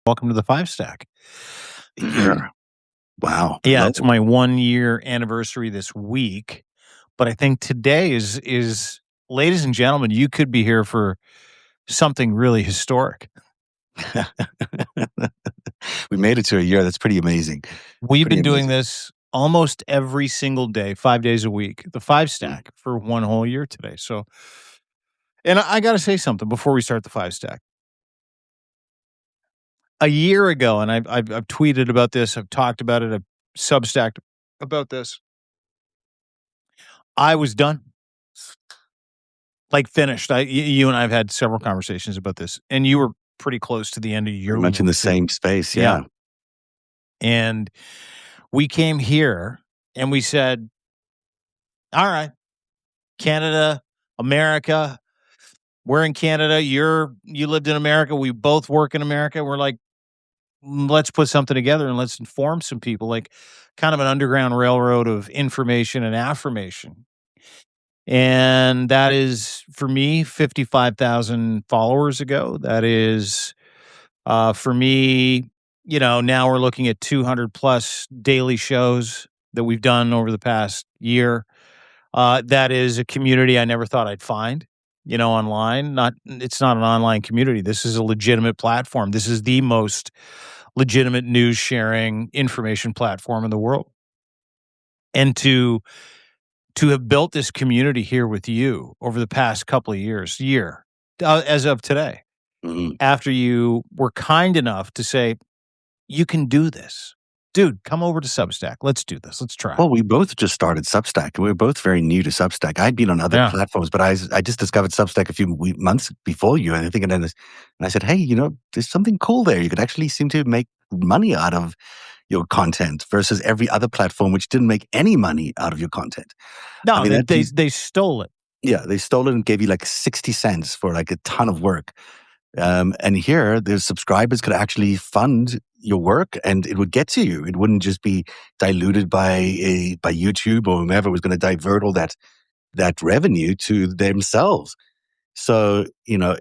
Welcome to the FiveStack. Yeah. Wow. Yeah, Hello. it's my 1-year anniversary this week, but I think today is ladies and gentlemen, you could be here for something really historic. We made it to a year. That's pretty amazing. We've Pretty been doing amazing. this almost every single day, 5 days a week, the FiveStack for 1 whole year today. So, and I got to say something before we start the FiveStack. A year ago, and I've tweeted about this, I've talked about it, I've Substacked about this. I was done. Like finished. You and I have had several conversations about this, and you were pretty close to the end of your Pretty much in loop the too. same space. Yeah. Yeah. And we came here and we said, all right, Canada, America, we're in Canada. You lived in America. We both work in America. We're like, let's put something together and let's inform some people, like kind of an underground railroad of information and affirmation. And that is, for me, 55,000 followers ago. That is, for me, now we're looking at 200 plus daily shows that we've done over the past year. That is a community I never thought I'd find, online. It's not an online community. This is a legitimate platform. This is the most legitimate news sharing information platform in the world. And to have built this community here with you over the past couple of years, as of today, after you were kind enough to say, you can do this. Dude, come over to Substack. Let's do this. Let's try. Well, we both just started Substack. We were both very new to Substack. I'd been on other platforms, but I just discovered Substack a few months before you. And I think, and I said, hey, there's something cool there. You could actually seem to make money out of your content versus every other platform which didn't make any money out of your content. No, I mean, they stole it. Yeah, they stole it and gave you like 60 cents for like a ton of work. And here, the subscribers could actually fund your work, and it would get to you. It wouldn't just be diluted by YouTube or whomever was going to divert all that revenue to themselves. So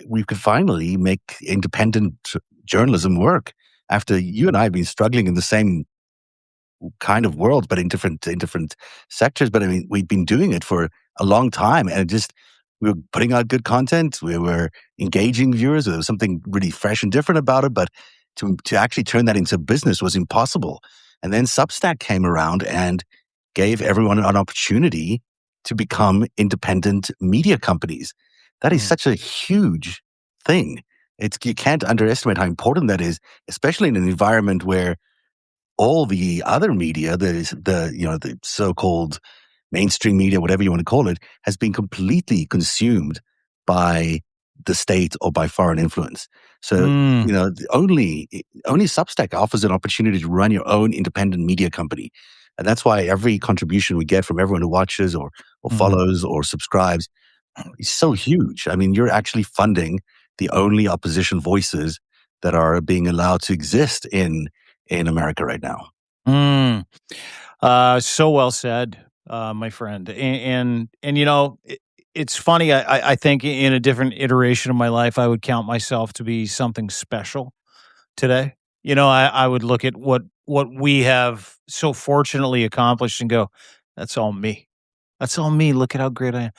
we could finally make independent journalism work after you and I have been struggling in the same kind of world, but in different sectors. But I mean, we've been doing it for a long time, and we were putting out good content. We were engaging viewers. There was something really fresh and different about it. But to actually turn that into business was impossible. And then Substack came around and gave everyone an opportunity to become independent media companies. That is such a huge thing. You can't underestimate how important that is, especially in an environment where all the other media, the so-called mainstream media, whatever you want to call it, has been completely consumed by the state or by foreign influence. So, only Substack offers an opportunity to run your own independent media company. And that's why every contribution we get from everyone who watches or follows or subscribes is so huge. I mean, you're actually funding the only opposition voices that are being allowed to exist in America right now. So well said, my friend. And it's funny. I think in a different iteration of my life, I would count myself to be something special today. I would look at what we have so fortunately accomplished and go, that's all me. That's all me. Look at how great I am.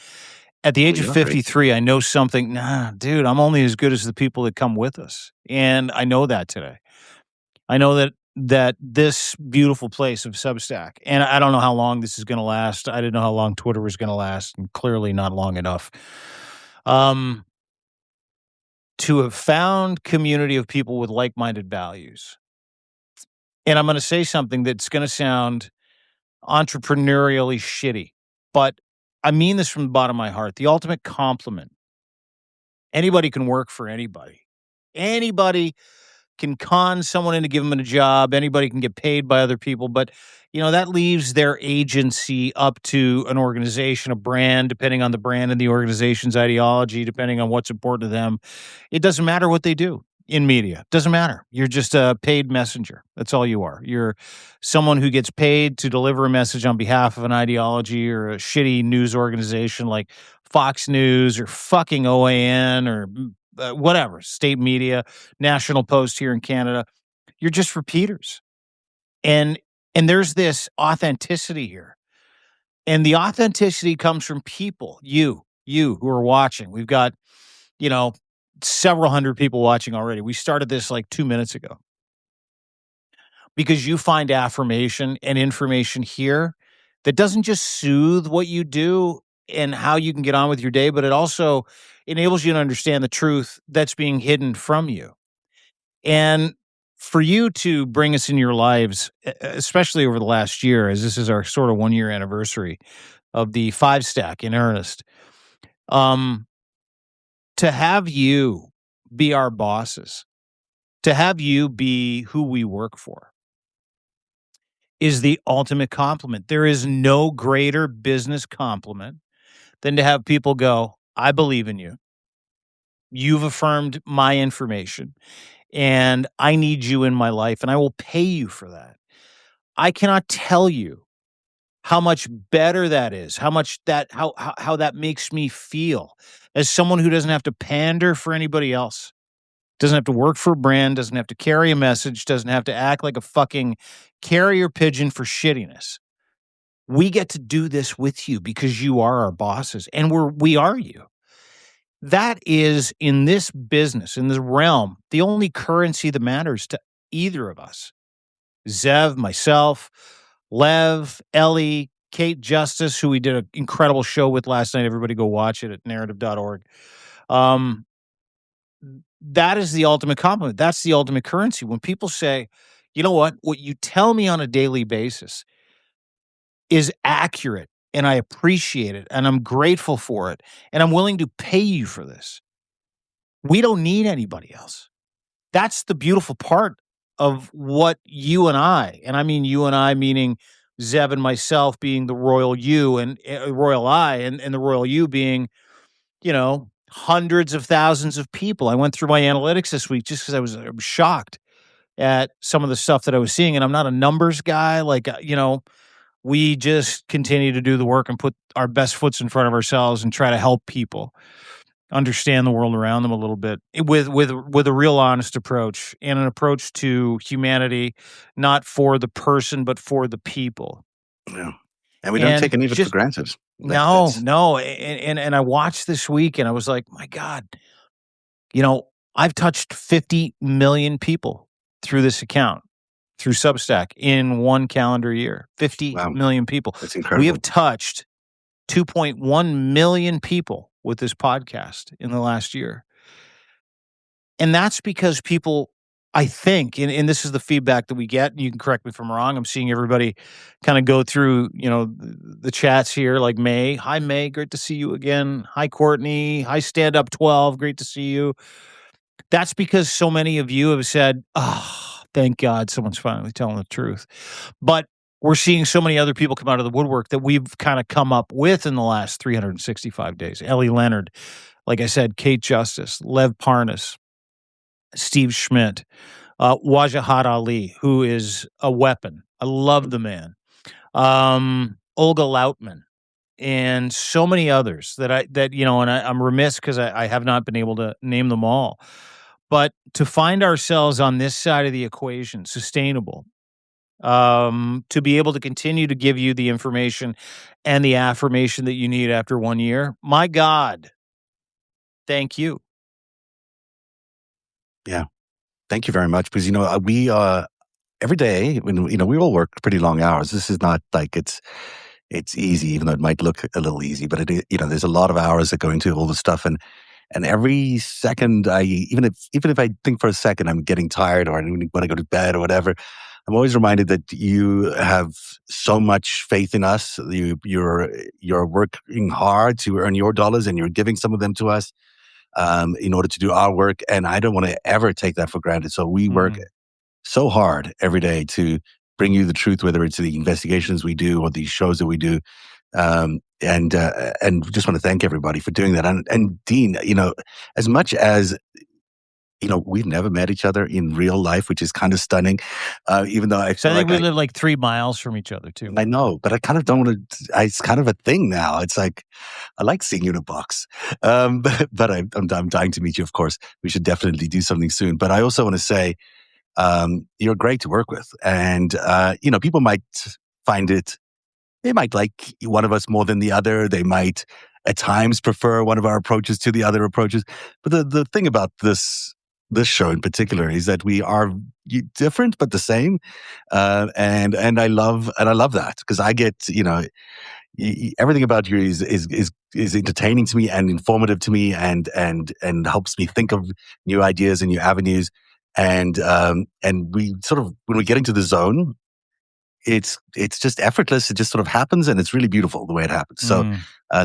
At the age of 53, I know something. Nah, dude, I'm only as good as the people that come with us. And I know that today. I know that this beautiful place of Substack, and I don't know how long this is going to last. I didn't know how long Twitter was going to last, and clearly not long enough. To have found community of people with like-minded values. And I'm going to say something that's going to sound entrepreneurially shitty, but I mean this from the bottom of my heart. The ultimate compliment. Anybody can work for anybody. Anybody can con someone into giving them a job. Anybody can get paid by other people, but that leaves their agency up to an organization, a brand, depending on the brand and the organization's ideology, depending on what's important to them. It doesn't matter what they do in media. It doesn't matter. You're just a paid messenger. That's all you are. You're someone who gets paid to deliver a message on behalf of an ideology or a shitty news organization like Fox News or fucking OAN or whatever, state media, National Post here in Canada. You're just repeaters. And there's this authenticity here. And the authenticity comes from people, you who are watching. We've got, several hundred people watching already. We started this like 2 minutes ago because you find affirmation and information here that doesn't just soothe what you do and how you can get on with your day, but it also enables you to understand the truth that's being hidden from you. And for you to bring us in your lives, especially over the last year, as this is our sort of 1 year anniversary of the FiveStack in earnest, to have you be our bosses, to have you be who we work for is the ultimate compliment. There is no greater business compliment than to have people go, I believe in you. You've affirmed my information and I need you in my life and I will pay you for that. I cannot tell you how much better that is, how that makes me feel as someone who doesn't have to pander for anybody else, doesn't have to work for a brand, doesn't have to carry a message, doesn't have to act like a fucking carrier pigeon for shittiness. We get to do this with you because you are our bosses and we are you. That is, in this business, in this realm, the only currency that matters to either of us. Zev, myself, Lev, Ellie, Kate Justice, who we did an incredible show with last night. Everybody go watch it at narrative.org. That is the ultimate compliment. That's the ultimate currency. When people say, you know what you tell me on a daily basis is accurate and I appreciate it and I'm grateful for it and I'm willing to pay you for this. We don't need anybody else. That's the beautiful part of what you and I mean you and I meaning Zev and myself being the royal you and royal I and the royal you being, hundreds of thousands of people. I went through my analytics this week just because I was shocked at some of the stuff that I was seeing. And I'm not a numbers guy. Like, we just continue to do the work and put our best foots in front of ourselves and try to help people understand the world around them a little bit with a real honest approach and an approach to humanity, not for the person, but for the people. Yeah. And we don't take any of it for granted. No. And I watched this week and I was like, my God, I've touched 50 million people through this account, through Substack in one calendar year. 50 million people. That's incredible. We have touched 2.1 million people with this podcast in the last year. And that's because people, I think, and this is the feedback that we get, and you can correct me if I'm wrong. I'm seeing everybody kind of go through, the chats here, like May. Hi, May. Great to see you again. Hi, Courtney. Hi, Stand Up 12. Great to see you. That's because so many of you have said, oh, thank God someone's finally telling the truth. But we're seeing so many other people come out of the woodwork that we've kind of come up with in the last 365 days. Ellie Leonard, like I said, Kate Justice, Lev Parnas, Steve Schmidt, Wajahat Ali, who is a weapon. I love the man. Olga Lautman, and so many others that I'm remiss because I have not been able to name them all. But to find ourselves on this side of the equation, sustainable, to be able to continue to give you the information and the affirmation that you need after 1 year, my God, thank you. Yeah. Thank you very much. Because, we every day, when we all work pretty long hours. This is not like it's easy, even though it might look a little easy, but there's a lot of hours that go into all the stuff. And every second even if I think for a second I'm getting tired or I want to go to bed or whatever, I'm always reminded that you have so much faith in us. You're working hard to earn your dollars and you're giving some of them to us in order to do our work. And I don't want to ever take that for granted. So we work so hard every day to bring you the truth, whether it's the investigations we do or these shows that we do. And just want to thank everybody for doing that. And Dean, as much as we've never met each other in real life, which is kind of stunning. Even though I So I feel think like we live like 3 miles from each other too. I know, but I kind of don't want to. It's kind of a thing now. It's like I like seeing you in a box, but I'm dying to meet you. Of course, we should definitely do something soon. But I also want to say you're great to work with, and people might find it. They might like one of us more than the other. They might at times prefer one of our approaches to the other approaches. But the thing about this show in particular is that we are different but the same, and I love that because I get everything about you is entertaining to me and informative to me and helps me think of new ideas and new avenues. And we sort of, when we get into the zone, it's just effortless. It just sort of happens, and it's really beautiful the way it happens. So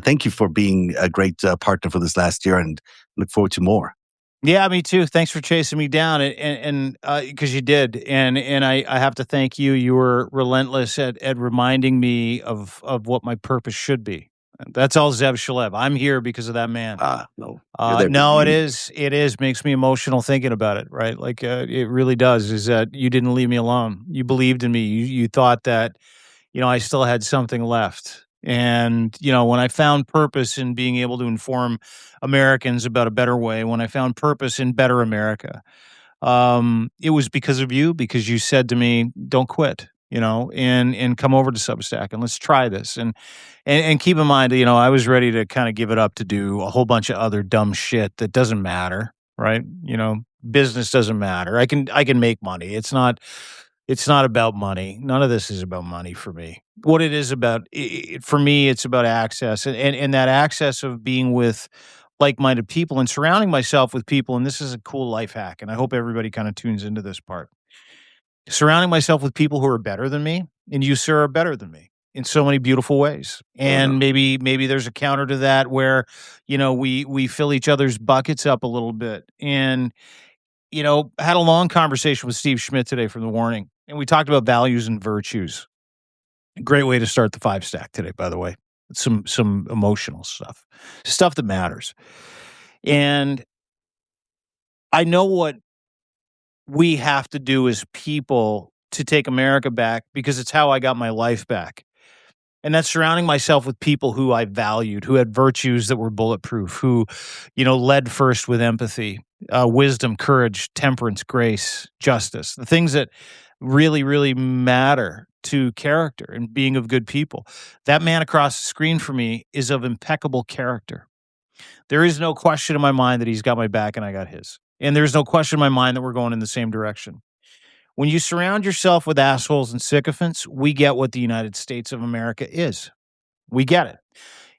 thank you for being a great partner for this last year, and look forward to more. Yeah, me too. Thanks for chasing me down, and because you did, and I have to thank you. You were relentless at reminding me of what my purpose should be. That's all, Zev Shalev. I'm here because of that man. No, you're there because No, you it need. is. It is. Makes me emotional thinking about it. Right, like it really does. Is that you didn't leave me alone? You believed in me. You thought that I still had something left. And, when I found purpose in being able to inform Americans about a better way, when I found purpose in Better America, it was because of you, because you said to me, don't quit, and come over to Substack and let's try this. And keep in mind, I was ready to kind of give it up to do a whole bunch of other dumb shit that doesn't matter, right? Business doesn't matter. I can make money. It's not about money. None of this is about money for me. What it is about, for me, it's about access and that access of being with like-minded people and surrounding myself with people. And this is a cool life hack. And I hope everybody kind of tunes into this part. Surrounding myself with people who are better than me, and you, sir, are better than me in so many beautiful ways. Oh no. And maybe there's a counter to that where, we fill each other's buckets up a little bit. And had a long conversation with Steve Schmidt today from The Warning, and we talked about values and virtues. Great way to start the FiveStack today, by the way. Some emotional stuff that matters. And I know what we have to do as people to take America back because it's how I got my life back. And that's surrounding myself with people who I valued, who had virtues that were bulletproof, who, led first with empathy, wisdom, courage, temperance, grace, justice, the things that really, really matter to character and being of good people. That man across the screen for me is of impeccable character. There is no question in my mind that he's got my back and I got his. And there's no question in my mind that we're going in the same direction. When you surround yourself with assholes and sycophants, we get what the United States of America is. We get it.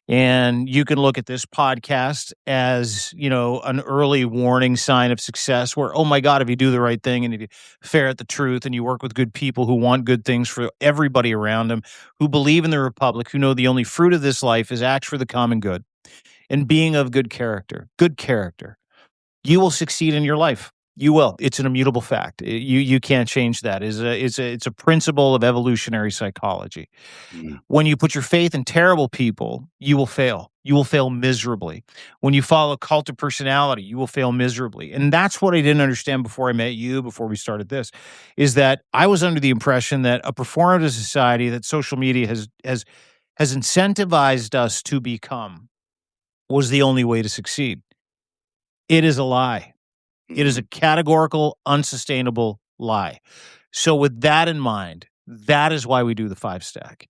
And you can look at this podcast as, an early warning sign of success where, oh my God, if you do the right thing and if you ferret the truth and you work with good people who want good things for everybody around them, who believe in the republic, who know the only fruit of this life is acts for the common good and being of good character, you will succeed in your life. You will. It's an immutable fact. You can't change that. It's a principle of evolutionary psychology. Mm. When you put your faith in terrible people, you will fail. You will fail miserably. When you follow a cult of personality, you will fail miserably. And that's what I didn't understand before I met you, before we started this, is that I was under the impression that a performative society that social media has incentivized us to become was the only way to succeed. It is a lie. It is a categorical, unsustainable lie. So with that in mind, that is why we do the FiveStack,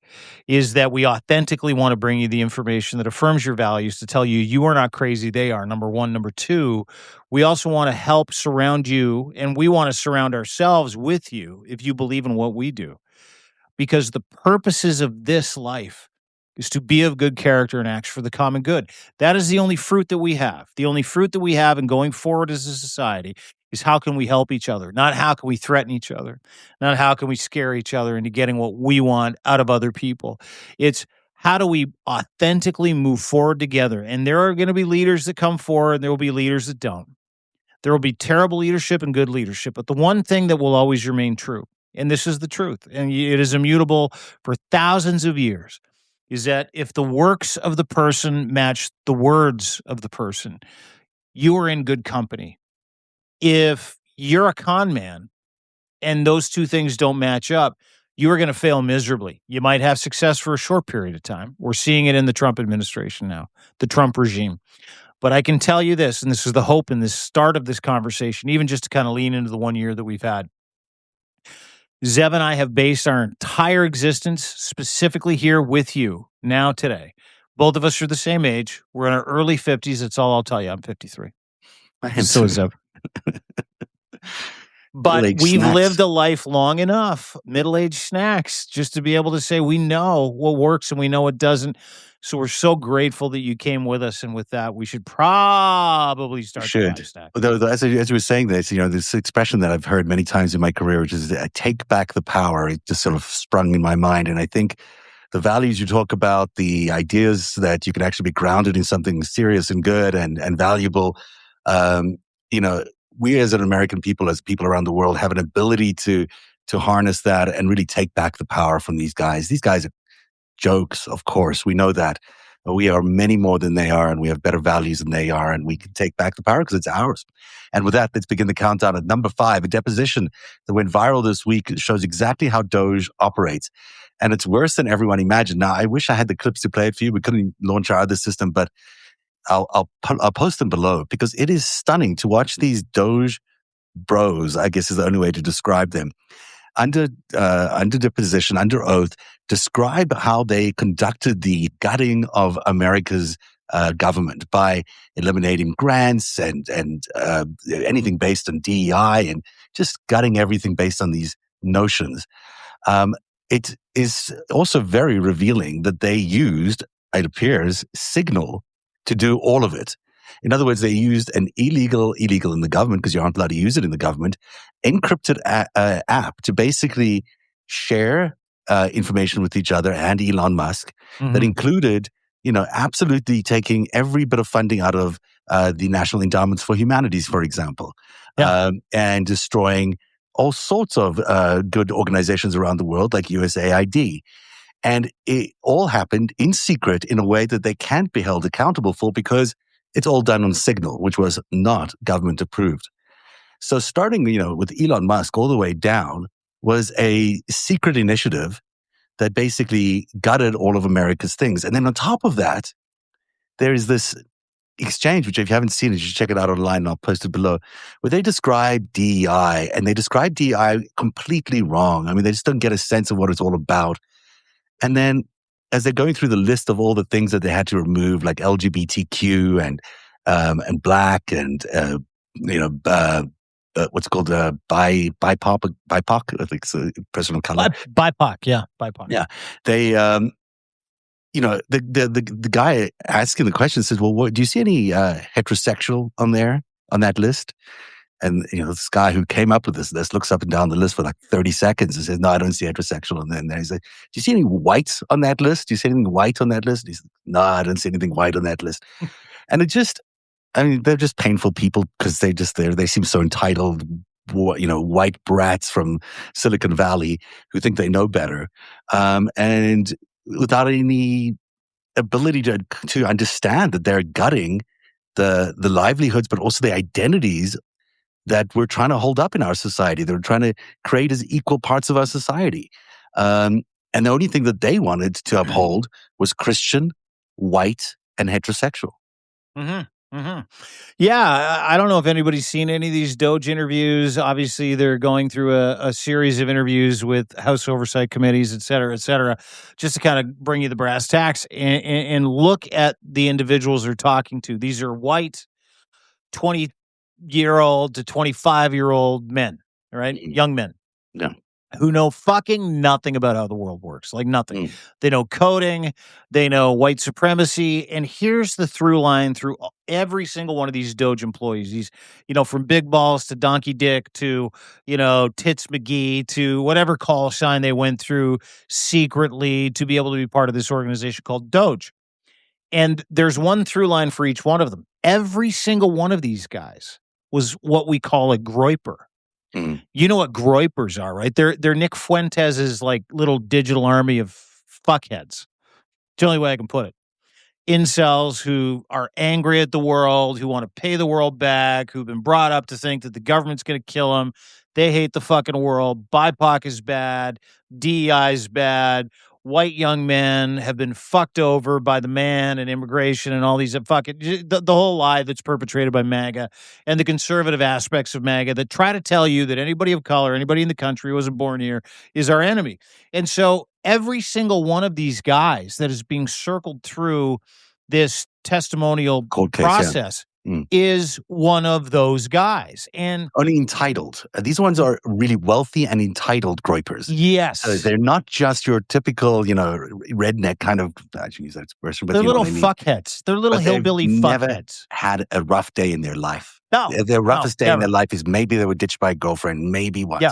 is that we authentically want to bring you the information that affirms your values to tell you you are not crazy, they are, number one. Number two, we also want to help surround you, and we want to surround ourselves with you if you believe in what we do. Because the purposes of this life is to be of good character and act for the common good. That is the only fruit that we have. The only fruit that we have in going forward as a society is how can we help each other, not how can we threaten each other, not how can we scare each other into getting what we want out of other people. It's how do we authentically move forward together? And there are going to be leaders that come forward, and there will be leaders that don't. There will be terrible leadership and good leadership. But the one thing that will always remain true, and this is the truth, and it is immutable for thousands of years, is that if the works of the person match the words of the person, you are in good company. if you're a con man and those two things don't match up, you are going to fail miserably. You might have success for a short period of time. We're seeing it in the Trump administration now, the Trump regime. But I can tell you this, and this is the hope in the start of this conversation, even just to kind of lean into the 1 year that we've had. Zev and I have based our entire existence specifically here with you now today. Both of us are the same age. We're in our early 50s. That's all I'll tell you. I'm 53. I am So too. is Zev. But Middle-aged we've snacks. lived a life long enough, middle-aged snacks, just to be able to say we know what works and we know what doesn't. So we're so grateful that you came with us. And with that, we should probably start the FiveStack. Though, as you were saying this, this expression that I've heard many times in my career, which is take back the power, it just sort of sprung in my mind. And I think the values you talk about, the ideas that you can actually be grounded in something serious and good and valuable, we as an American people, as people around the world, have an ability to harness that and really take back the power from these guys. These guys are jokes, of course. We know that. But we are many more than they are, and we have better values than they are, and we can take back the power because it's ours. And with that, let's begin the countdown at number 5, a deposition that went viral this week. It shows exactly how Doge operates. And it's worse than everyone imagined. Now, I wish I had the clips to play it for you. We couldn't launch our other system, but I'll post them below because it is stunning to watch these Doge bros, I guess is the only way to describe them, under deposition, under oath, describe how they conducted the gutting of America's government by eliminating grants and anything based on DEI and just gutting everything based on these notions. It is also very revealing that they used, it appears, Signal to do all of it. In other words, they used an illegal in the government, because you aren't allowed to use it in the government, encrypted app to basically share information with each other and Elon Musk that included, absolutely taking every bit of funding out of the National Endowments for Humanities, for example, and destroying all sorts of good organizations around the world like USAID. And it all happened in secret in a way that they can't be held accountable for because it's all done on Signal, which was not government approved. So starting, with Elon Musk all the way down was a secret initiative that basically gutted all of America's things. And then on top of that, there is this exchange, which if you haven't seen it, you should check it out online and I'll post it below, where they describe DEI and they describe DEI completely wrong. I mean, they just don't get a sense of what it's all about. And then as they're going through the list of all the things that they had to remove, like LGBTQ and black and what's called BIPOC, I think it's a person of color. BIPOC, yeah, BIPOC. Yeah, they the guy asking the question says, "Well, do you see any heterosexual on that list?" And this guy who came up with this looks up and down the list for like 30 seconds and says, "No, I don't see heterosexual." And then he's like, "Do you see any whites on that list? Do you see anything white on that list?" And he's like, "No, I don't see anything white on that list." And they're just painful people because they seem so entitled, white brats from Silicon Valley who think they know better, and without any ability to understand that they're gutting the livelihoods, but also the identities that we're trying to hold up in our society. They're trying to create as equal parts of our society. And the only thing that they wanted to uphold was Christian, white, and heterosexual. Yeah, I don't know if anybody's seen any of these Doge interviews. Obviously, they're going through a series of interviews with House oversight committees, et cetera, just to kind of bring you the brass tacks and look at the individuals they're talking to. These are white 20-year-old to 25-year-old men, right? Young men. Yeah. Who know fucking nothing about how the world works, like nothing. They know coding, they know white supremacy, and here's the through line through every single one of these Doge employees. These, from Big Balls to Donkey Dick to, Tits McGee to whatever call sign they went through secretly to be able to be part of this organization called Doge. And there's one through line for each one of them. Every single one of these guys was what we call a groiper. You know what groipers are, right? They're Nick Fuentes' like little digital army of fuckheads. It's the only way I can put it. incels who are angry at the world, who want to pay the world back, who've been brought up to think that the government's going to kill them. They hate the fucking world. BIPOC is bad. DEI is bad. White young men have been fucked over by the man and immigration and all these fucking the whole lie that's perpetrated by MAGA and the conservative aspects of MAGA that try to tell you that anybody of color, anybody in the country who wasn't born here is our enemy. And so every single one of these guys that is being circled through this testimonial Cold case, process is one of those guys. And only entitled. These ones are really wealthy and entitled groypers. yes, They're not just your typical, redneck kind of, I should use that expression, but they're little what I mean. fuckheads. They're little But hillbilly they've never fuckheads. had a rough day in their life. No, Their roughest day in never. their life is maybe they were ditched by a girlfriend, maybe once.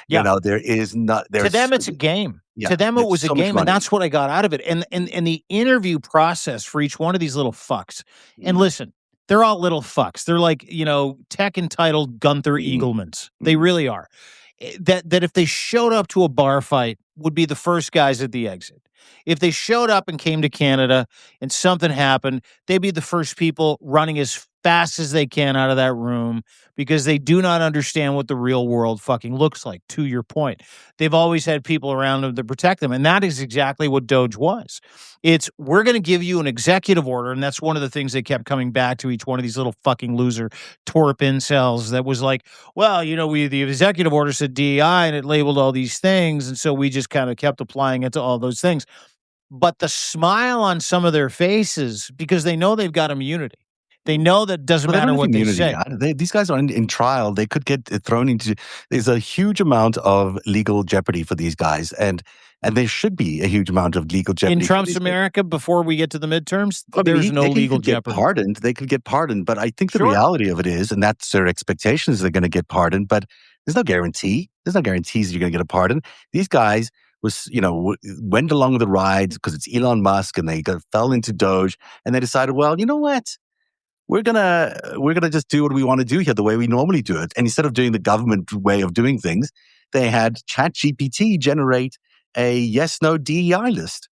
Yeah. There is not. To them, it's a game. To them, it was a game, and that's what I got out of it. And the interview process for each one of these little fucks. And listen, they're all little fucks. They're like, tech entitled Gunther Eaglemans. They really are. That if they showed up to a bar fight, would be the first guys at the exit. If they showed up and came to Canada and something happened, they'd be the first people running as fast as they can out of that room because they do not understand what the real world fucking looks like, to your point. They've always had people around them to protect them, and that is exactly what Doge was. It's, we're going to give you an executive order, and that's one of the things they kept coming back to each one of these little fucking loser twerp incels that was like, well, the executive order said DEI, and it labeled all these things, and so we just kind of kept applying it to all those things. But the smile on some of their faces, because they know they've got immunity. They know that doesn't matter what they say. These guys are in trial. They could get thrown into. There's a huge amount of legal jeopardy for these guys, and there should be a huge amount of legal jeopardy in Trump's America. Before we get to the midterms, there's no legal jeopardy. They could get pardoned, but I think the reality of it is, and that's their expectations, they're going to get pardoned. But there's no guarantee. There's no guarantees you're going to get a pardon. These guys went along with the ride because it's Elon Musk, and they fell into Doge, and they decided, well, you know what? We're gonna just do what we want to do here the way we normally do it. And instead of doing the government way of doing things, they had ChatGPT generate a yes/no DEI list.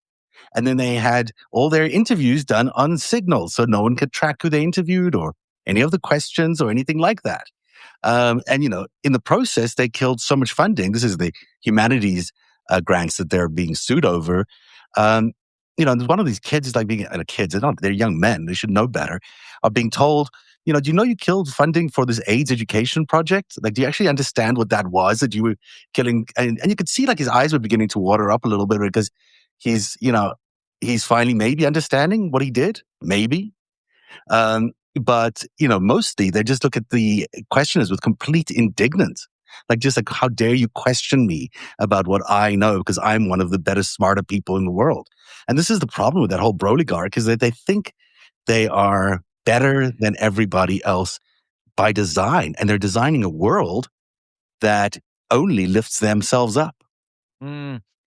And then they had all their interviews done on Signal, so no one could track who they interviewed or any of the questions or anything like that. And in the process, they killed so much funding. This is the humanities grants that they're being sued over. There's one of these kids is like being they're young men. They should know better. Are being told, do you know you killed funding for this AIDS education project? Like, do you actually understand what that was that you were killing? And you could see like his eyes were beginning to water up a little bit because he's finally maybe understanding what he did. Maybe. But mostly they just look at the questioners with complete indignance. Like, just like, how dare you question me about what I know because I'm one of the better, smarter people in the world. And this is the problem with that whole broligarch, is that they think they are better than everybody else by design. And they're designing a world that only lifts themselves up.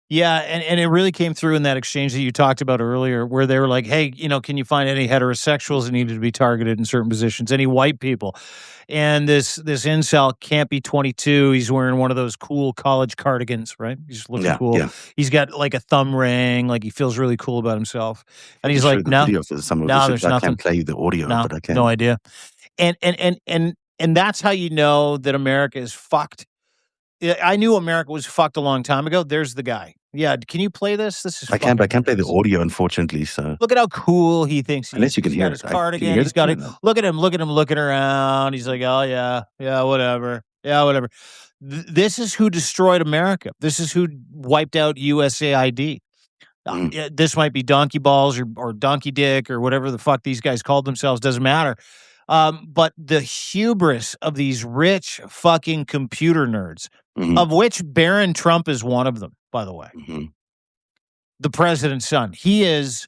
Yeah, and it really came through in that exchange that you talked about earlier, where they were like, hey, can you find any heterosexuals that needed to be targeted in certain positions, any white people? And this incel can't be 22. He's wearing one of those cool college cardigans, right? He's looking cool. Yeah. He's got like a thumb ring, like he feels really cool about himself. And he's like, no, there's nothing. I can't play the audio, but I can. No idea. And that's how you know that America is fucked. I knew America was fucked a long time ago. There's the guy. Yeah, can you play this? This is. I can't play the audio, unfortunately. So look at how cool he thinks he is. Unless you can hear his cardigan. He's got it. Look at him looking around. He's like, oh yeah, whatever. This is who destroyed America. This is who wiped out USAID. This might be donkey balls or donkey dick or whatever the fuck these guys called themselves. Doesn't matter. But the hubris of these rich fucking computer nerds, of which Barron Trump is one of them, by the way. The president's son. He is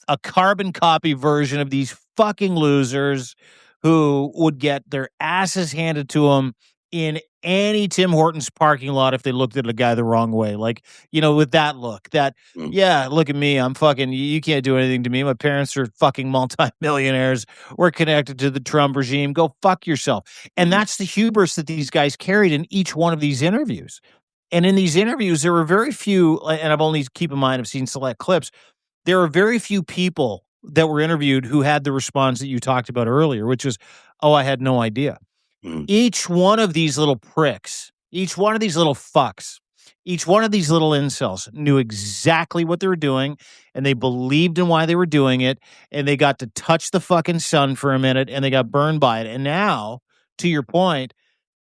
a carbon copy version of these fucking losers who would get their asses handed to them in any Tim Hortons parking lot if they looked at a guy the wrong way. Like, with that look, yeah, look at me. I'm fucking, you can't do anything to me. My parents are fucking multimillionaires. We're connected to the Trump regime. Go fuck yourself. And that's the hubris that these guys carried in each one of these interviews. And in these interviews, there were very few, and I've only, keep in mind, I've seen select clips. There are very few people that were interviewed who had the response that you talked about earlier, which is, oh, I had no idea. Each one of these little pricks, each one of these little fucks, each one of these little incels knew exactly what they were doing, and they believed in why they were doing it, and they got to touch the fucking sun for a minute, and they got burned by it. And now, to your point,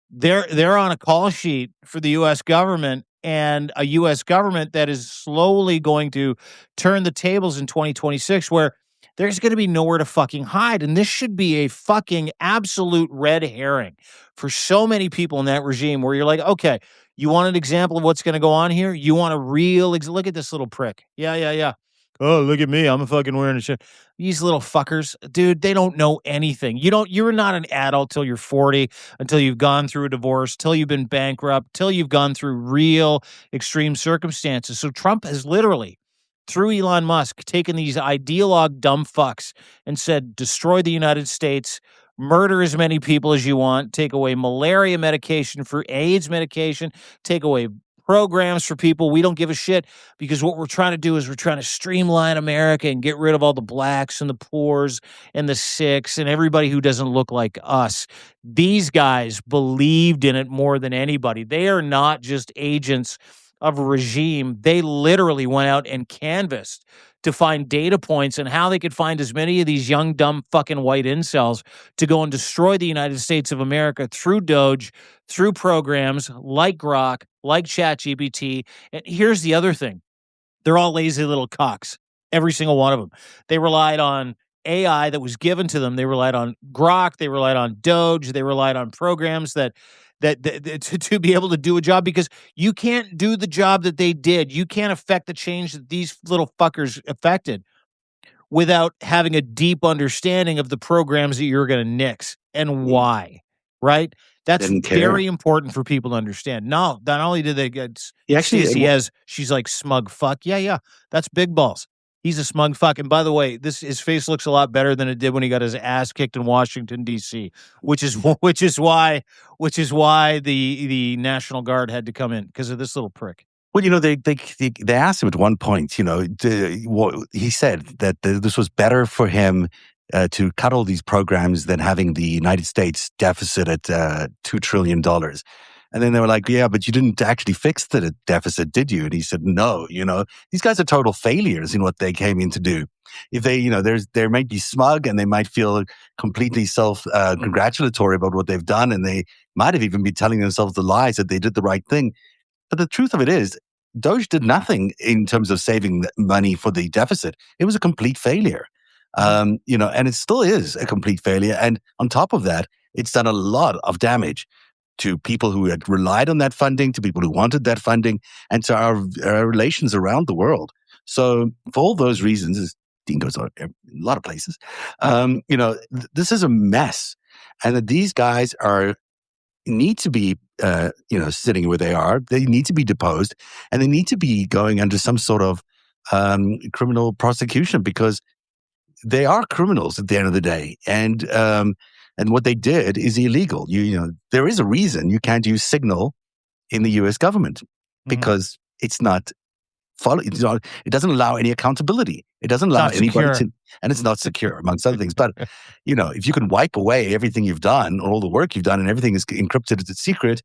they're on a call sheet for the U.S. government, and a U.S. government that is slowly going to turn the tables in 2026, where there's going to be nowhere to fucking hide. And this should be a fucking absolute red herring for so many people in that regime, where you're like, okay, you want an example of what's going to go on here? You want a real look at this little prick. Yeah. Oh, look at me. I'm a fucking wearing a shirt. These little fuckers, dude, they don't know anything. You're not an adult till you're 40, until you've gone through a divorce, till you've been bankrupt, till you've gone through real extreme circumstances. So Trump has literally, through Elon Musk, taken these ideologue dumb fucks and said, destroy the United States, murder as many people as you want, take away malaria medication for AIDS medication, take away programs for people. We don't give a shit, because what we're trying to do is we're trying to streamline America and get rid of all the blacks and the poors and the sicks and everybody who doesn't look like us. These guys believed in it more than anybody. They are not just agents of a regime. They literally went out and canvassed to find data points and how they could find as many of these young, dumb, fucking white incels to go and destroy the United States of America through Doge, through programs like Grok, like ChatGPT. And here's the other thing. They're all lazy little cocks, every single one of them. They relied on AI that was given to them. They relied on Grok. They relied on Doge. They relied on programs that to be able to do a job, because you can't do the job that they did. You can't affect the change that these little fuckers affected without having a deep understanding of the programs that you're going to nix and why, right? That's Didn't care. very important for people to understand. No, not only did they get Stacey as, she's like, smug fuck. Yeah, that's big balls. He's a smug fuck. And by the way, his face looks a lot better than it did when he got his ass kicked in Washington D.C., which is why the National Guard had to come in, because of this little prick. Well, they asked him at one point, he said that this was better for him to cut all these programs than having the United States deficit at $2 trillion. And then they were like, yeah, but you didn't actually fix the deficit, did you? And he said, no, these guys are total failures in what they came in to do. If they, they might be smug and they might feel completely self-congratulatory about what they've done. And they might have even been telling themselves the lies that they did the right thing. But the truth of it is, Doge did nothing in terms of saving money for the deficit. It was a complete failure. And it still is a complete failure. And on top of that, it's done a lot of damage to people who had relied on that funding, to people who wanted that funding, and to our relations around the world. So for all those reasons, as Dean goes on a lot of places, this is a mess. And that these guys need to be, sitting where they are. They need to be deposed, and they need to be going under some sort of criminal prosecution, because they are criminals at the end of the day. And what they did is illegal. There is a reason you can't use Signal in the U.S. government, because it's not it doesn't allow any accountability. It doesn't allow anybody to, and it's not secure, amongst other things. But, if you can wipe away everything you've done, or all the work you've done, and everything is encrypted as a secret,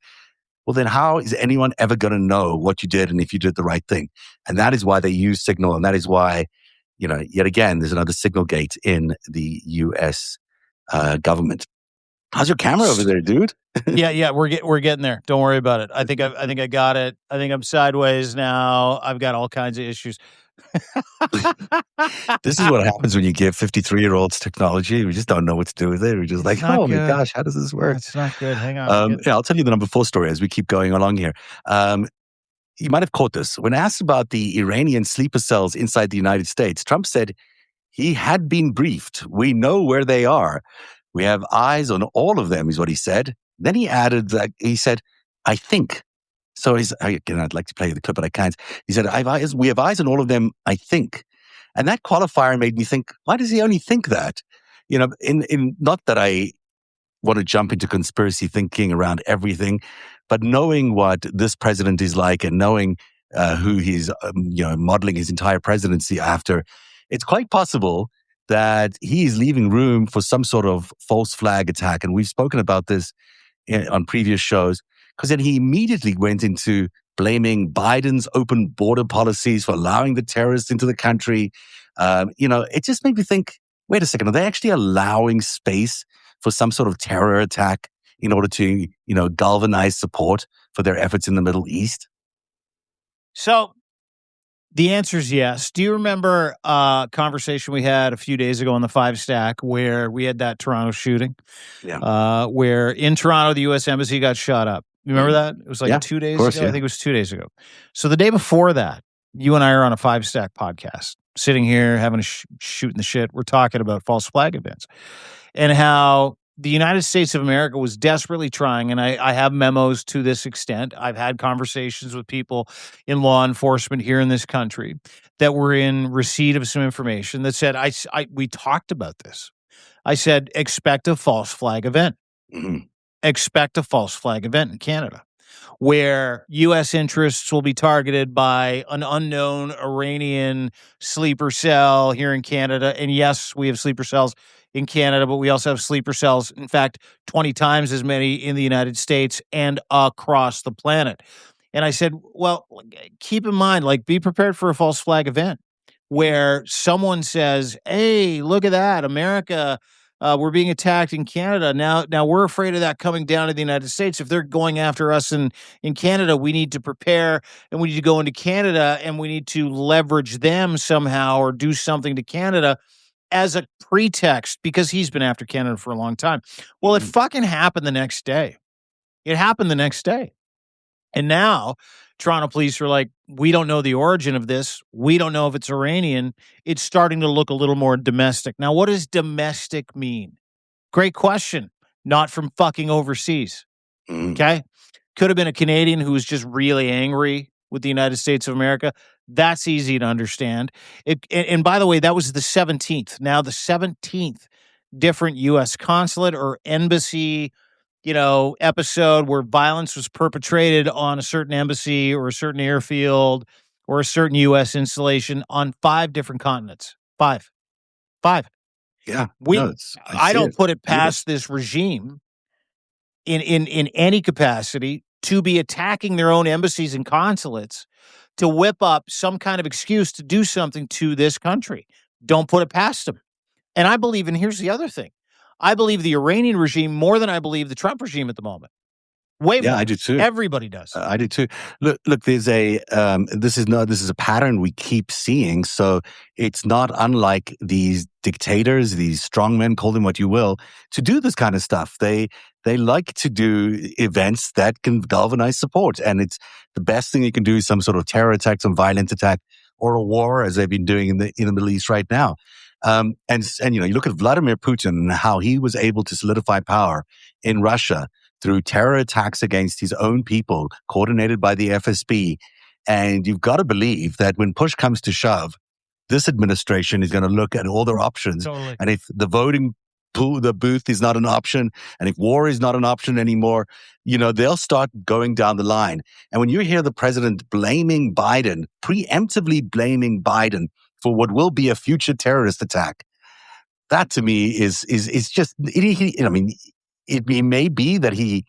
well, then how is anyone ever going to know what you did and if you did the right thing? And that is why they use Signal. And that is why, yet again, there's another Signal gate in the U.S. Government. How's your camera over there, dude? Yeah, we're getting there. Don't worry about it. I think I got it. I think I'm sideways now. I've got all kinds of issues. This is what happens when you give 53-year-olds technology. We just don't know what to do with it. We're just like, oh my gosh, how does this work? It's not good. Hang on. I'll tell you the number 4 story as we keep going along here. You might have caught this. When asked about the Iranian sleeper cells inside the United States, Trump said he had been briefed. We know where they are. We have eyes on all of them, is what he said. Then he added that he said, I think. So I'd like to play the clip, but I can't. He said, we have eyes on all of them, I think. And that qualifier made me think, why does he only think that? In not that I want to jump into conspiracy thinking around everything, but knowing what this president is like and knowing who he's modeling his entire presidency after, it's quite possible that he's leaving room for some sort of false flag attack. And we've spoken about this on previous shows, because then he immediately went into blaming Biden's open border policies for allowing the terrorists into the country. It just made me think, wait a second, are they actually allowing space for some sort of terror attack in order to, galvanize support for their efforts in the Middle East? So the answer is yes. Do you remember a conversation we had a few days ago on the FiveStack where we had that Toronto shooting? Yeah. Where in Toronto, the U.S. Embassy got shot up. You remember that? It was like 2 days ago. Yeah. I think it was 2 days ago. So the day before that, you and I are on a FiveStack podcast, sitting here having a shooting the shit. We're talking about false flag events and how the United States of America was desperately trying, and I have memos to this extent. I've had conversations with people in law enforcement here in this country that were in receipt of some information that said, we talked about this. I said, expect a false flag event. Mm-hmm. Expect a false flag event in Canada where U.S. interests will be targeted by an unknown Iranian sleeper cell here in Canada. And yes, we have sleeper cells in Canada, but we also have sleeper cells, in fact, 20 times as many in the United States and across the planet. And I said, well, keep in mind, be prepared for a false flag event where someone says, hey, look at that, America, we're being attacked in Canada. Now we're afraid of that coming down to the United States. If they're going after us in Canada, we need to prepare and we need to go into Canada and we need to leverage them somehow or do something to Canada as a pretext because he's been after Canada for a long time. Well, it fucking happened the next day. It happened the next day. And now Toronto police are like, we don't know the origin of this. We don't know if it's Iranian. It's starting to look a little more domestic. Now, what does domestic mean? Great question. Not from fucking overseas. Okay. Could have been a Canadian who was just really angry with the United States of America. That's easy to understand. And by the way, that was the 17th. Now, the 17th different U.S. consulate or embassy episode where violence was perpetrated on a certain embassy or a certain airfield or a certain U.S. installation on 5 different continents. 5. Yeah. I don't put it past this regime in any capacity to be attacking their own embassies and consulates to whip up some kind of excuse to do something to this country. Don't put it past them. And I believe, and here's the other thing, I believe the Iranian regime more than I believe the Trump regime at the moment. Way more. I do too. Everybody does. I do too. Look. There's this is a pattern we keep seeing. So it's not unlike these dictators, these strongmen, call them what you will, to do this kind of stuff. They like to do events that can galvanize support, and it's the best thing you can do is some sort of terror attack, some violent attack, or a war, as they've been doing in the Middle East right now. And you look at Vladimir Putin and how he was able to solidify power in Russia through terror attacks against his own people, coordinated by the FSB. And you've got to believe that when push comes to shove, this administration is going to look at all their options. Totally. And if the voting pool, the booth is not an option, and if war is not an option anymore, they'll start going down the line. And when you hear the president blaming Biden, preemptively blaming Biden for what will be a future terrorist attack, that to me is just, it may be that he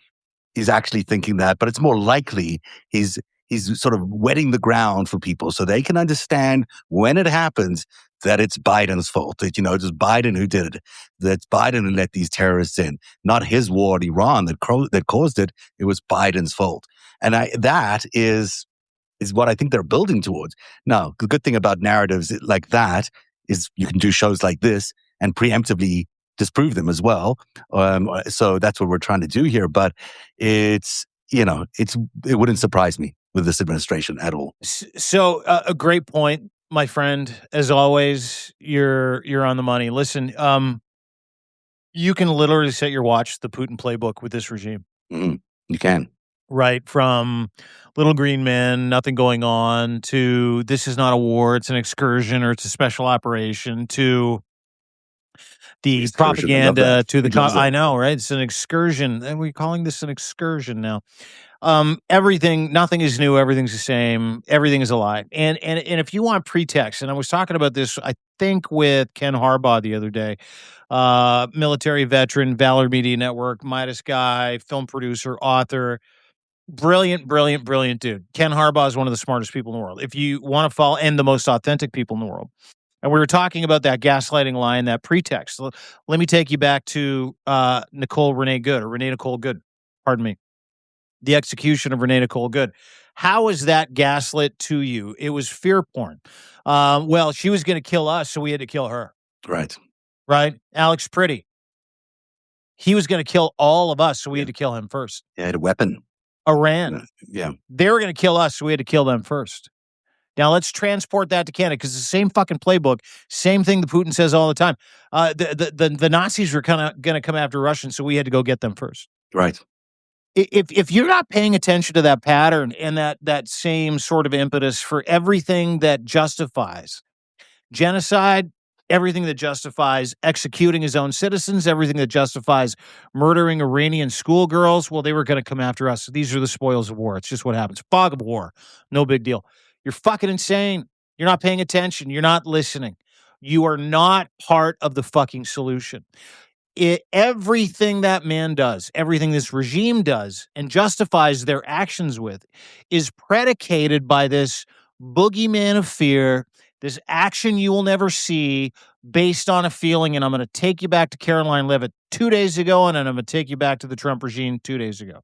is actually thinking that, but it's more likely he's sort of wetting the ground for people so they can understand when it happens that it's Biden's fault. That, it's Biden who did it. That's Biden who let these terrorists in, not his war in Iran that caused it. It was Biden's fault. And that is what I think they're building towards. Now, the good thing about narratives like that is you can do shows like this and preemptively disprove them as well. So that's what we're trying to do here. But it wouldn't surprise me with this administration at all. So a great point, my friend. As always, you're on the money. Listen, you can literally set your watch the Putin playbook with this regime. Mm-hmm. You can. Right, from little green men, nothing going on, to this is not a war, it's an excursion or it's a special operation, to the propaganda, to the I know, right? It's an excursion, and we're calling this an excursion now. Everything, nothing is new. Everything's the same. Everything is a lie. And if you want pretext, and I was talking about this, I think with Ken Harbaugh the other day, military veteran, Valor Media Network, Midas guy, film producer, author, brilliant, brilliant, brilliant dude. Ken Harbaugh is one of the smartest people in the world. If you want to follow, and the most authentic people in the world. And we were talking about that gaslighting line, that pretext. Let me take you back to Renee Nicole Good. Pardon me. The execution of Renee Nicole Good. How is that gaslit to you? It was fear porn. Well, she was going to kill us, so we had to kill her. Right. Right? Alex Pretty. He was going to kill all of us, so we had to kill him first. He had a weapon. Iran. Yeah. They were going to kill us, so we had to kill them first. Now, let's transport that to Canada, because it's the same fucking playbook, same thing that Putin says all the time. The Nazis were kind of going to come after Russians, so we had to go get them first. Right. If you're not paying attention to that pattern and that same sort of impetus for everything that justifies genocide, everything that justifies executing his own citizens, everything that justifies murdering Iranian schoolgirls, well, they were going to come after us. These are the spoils of war. It's just what happens. Fog of war. No big deal. You're fucking insane. You're not paying attention. You're not listening. You are not part of the fucking solution. Everything that man does, everything this regime does and justifies their actions with is predicated by this boogeyman of fear, this action you will never see based on a feeling. And I'm going to take you back to Caroline Leavitt 2 days ago, and then I'm going to take you back to the Trump regime 2 days ago,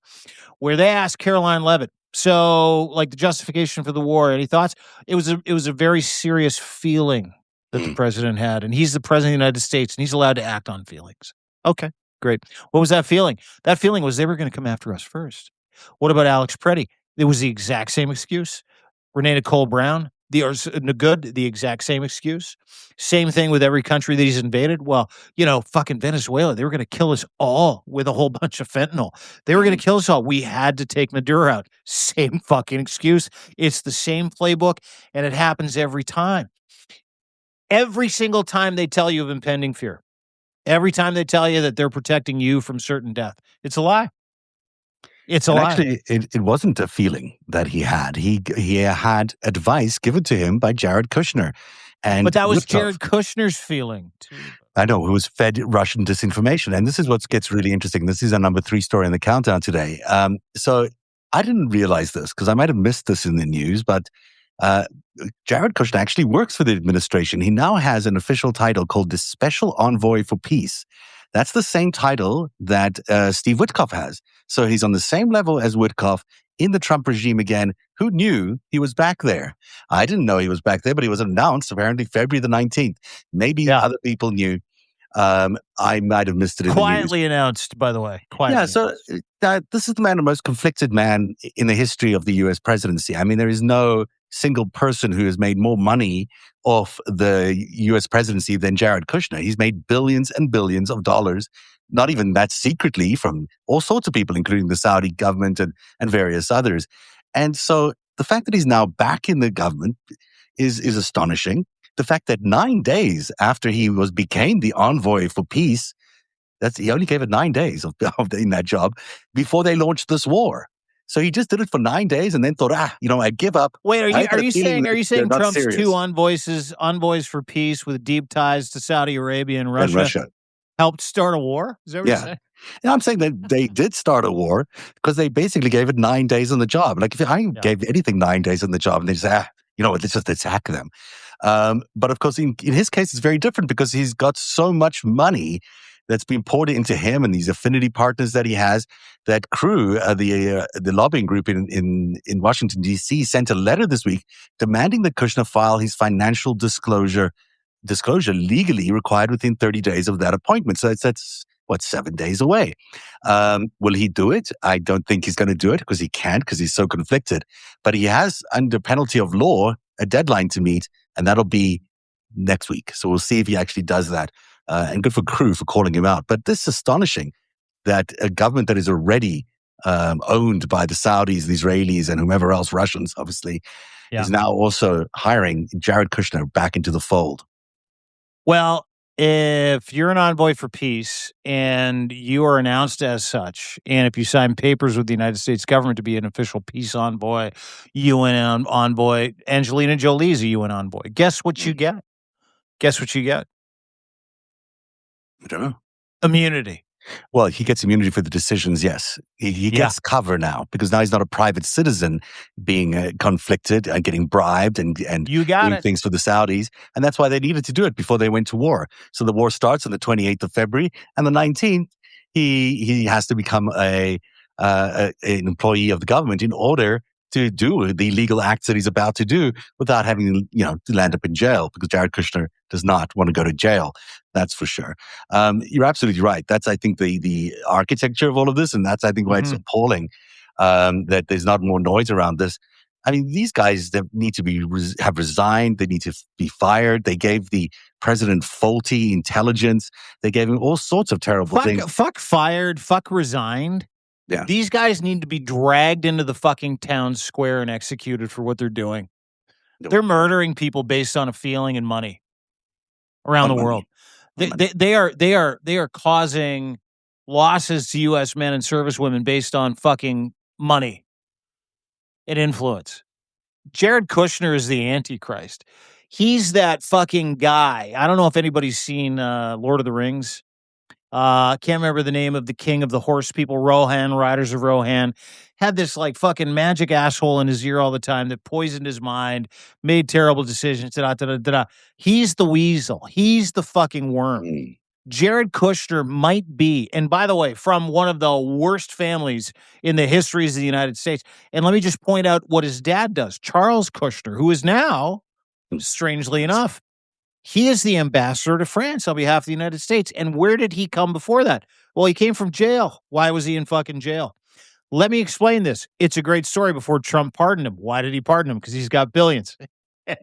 where they asked Caroline Leavitt, so like the justification for the war, any thoughts? It was a very serious feeling that the president had, and he's the president of the United States, and he's allowed to act on feelings. Okay, great. What was that feeling? That feeling was they were going to come after us first. What about Alex Pretty? It was the exact same excuse. Renee Nicole Brown, the exact same excuse. Same thing with every country that he's invaded. Well, fucking Venezuela, they were going to kill us all with a whole bunch of fentanyl. They were going to kill us all. We had to take Maduro out. Same fucking excuse. It's the same playbook, and it happens every time. Every single time they tell you of impending fear. Every time they tell you that they're protecting you from certain death, it's a lie. It's a lie. Actually, it wasn't a feeling that he had. He had advice given to him by Jared Kushner. But that was Jared Kushner's feeling, too. I know, who was fed Russian disinformation. And this is what gets really interesting. This is our number 3 story in the countdown today. So I didn't realize this because I might have missed this in the news, but Jared Kushner actually works for the administration. He now has an official title called the Special Envoy for Peace. That's the same title that Steve Witkoff has. So he's on the same level as Witkoff in the Trump regime again. Who knew he was back there? I didn't know he was back there, but he was announced apparently February the 19th. Maybe other people knew. I might have missed it in Quietly the news. announced, by the way. So this is the most conflicted man in the history of the U.S. presidency. I mean, there is no single person who has made more money off the U.S. presidency than Jared Kushner. He's made billions and billions of dollars, not even that secretly, from all sorts of people, including the Saudi government and various others. And so the fact that he's now back in the government is astonishing. The fact that 9 days after he became the envoy for peace, he only gave it 9 days of in that job before they launched this war. So he just did it for 9 days and then thought, I give up. Wait, are you saying Trump's serious. 2 envoys for peace with deep ties to Saudi Arabia and Russia helped start a war? Is that what you're saying? Yeah, I'm saying that they did start a war because they basically gave it 9 days on the job. Like if I gave anything 9 days on the job and they say, let's just attack them. But of course, in his case, it's very different because he's got so much money that's been poured into him and these affinity partners that he has. That crew, the lobbying group in Washington, D.C., sent a letter this week demanding that Kushner file his financial disclosure legally required within 30 days of that appointment. So that's 7 days away. Will he do it? I don't think he's going to do it because he can't, because he's so conflicted. But he has, under penalty of law, a deadline to meet, and that'll be next week. So we'll see if he actually does that. And good for Crew for calling him out. But this is astonishing that a government that is already owned by the Saudis, the Israelis, and whomever else, Russians, obviously, is now also hiring Jared Kushner back into the fold. Well, If you're an envoy for peace and you are announced as such, and if you sign papers with the United States government to be an official peace envoy, UN envoy, Angelina Jolie's a UN envoy. Guess what you get? Guess what you get? I don't know. Immunity. Well, he gets immunity for the decisions, yes. He gets cover now because now he's not a private citizen being conflicted and getting bribed and You got doing it. things for the Saudis. And that's why they needed to do it before they went to war. So the war starts on the 28th of February, and the 19th, he has to become an employee of the government in order to do the illegal acts that he's about to do without having, to land up in jail, because Jared Kushner does not want to go to jail. That's for sure. You're absolutely right. That's, I think, the architecture of all of this, and that's, I think, why it's appalling that there's not more noise around this. I mean, these guys that need to have resigned. They need to be fired. They gave the president faulty intelligence. They gave him all sorts of terrible things. Fuck fired. Fuck resigned. Yeah. These guys need to be dragged into the fucking town square and executed for what they're doing. They're murdering people based on a feeling and money around the world. They are causing losses to U.S. men and servicewomen based on fucking money and influence. Jared Kushner is the Antichrist. He's that fucking guy. I don't know if anybody's seen Lord of the Rings. I can't remember the name of the king of the horse people, Rohan, Riders of Rohan. Had this like fucking magic asshole in his ear all the time that poisoned his mind, made terrible decisions. He's the weasel. He's the fucking worm. Jared Kushner might be, and by the way, from one of the worst families in the histories of the United States. And let me just point out what his dad does. Charles Kushner, who is now, strangely enough, he is the ambassador to France on behalf of the United States. And where did he come before that? Well, he came from jail. Why was he in fucking jail? Let me explain this. It's a great story before Trump pardoned him. Why did he pardon him? Because he's got billions.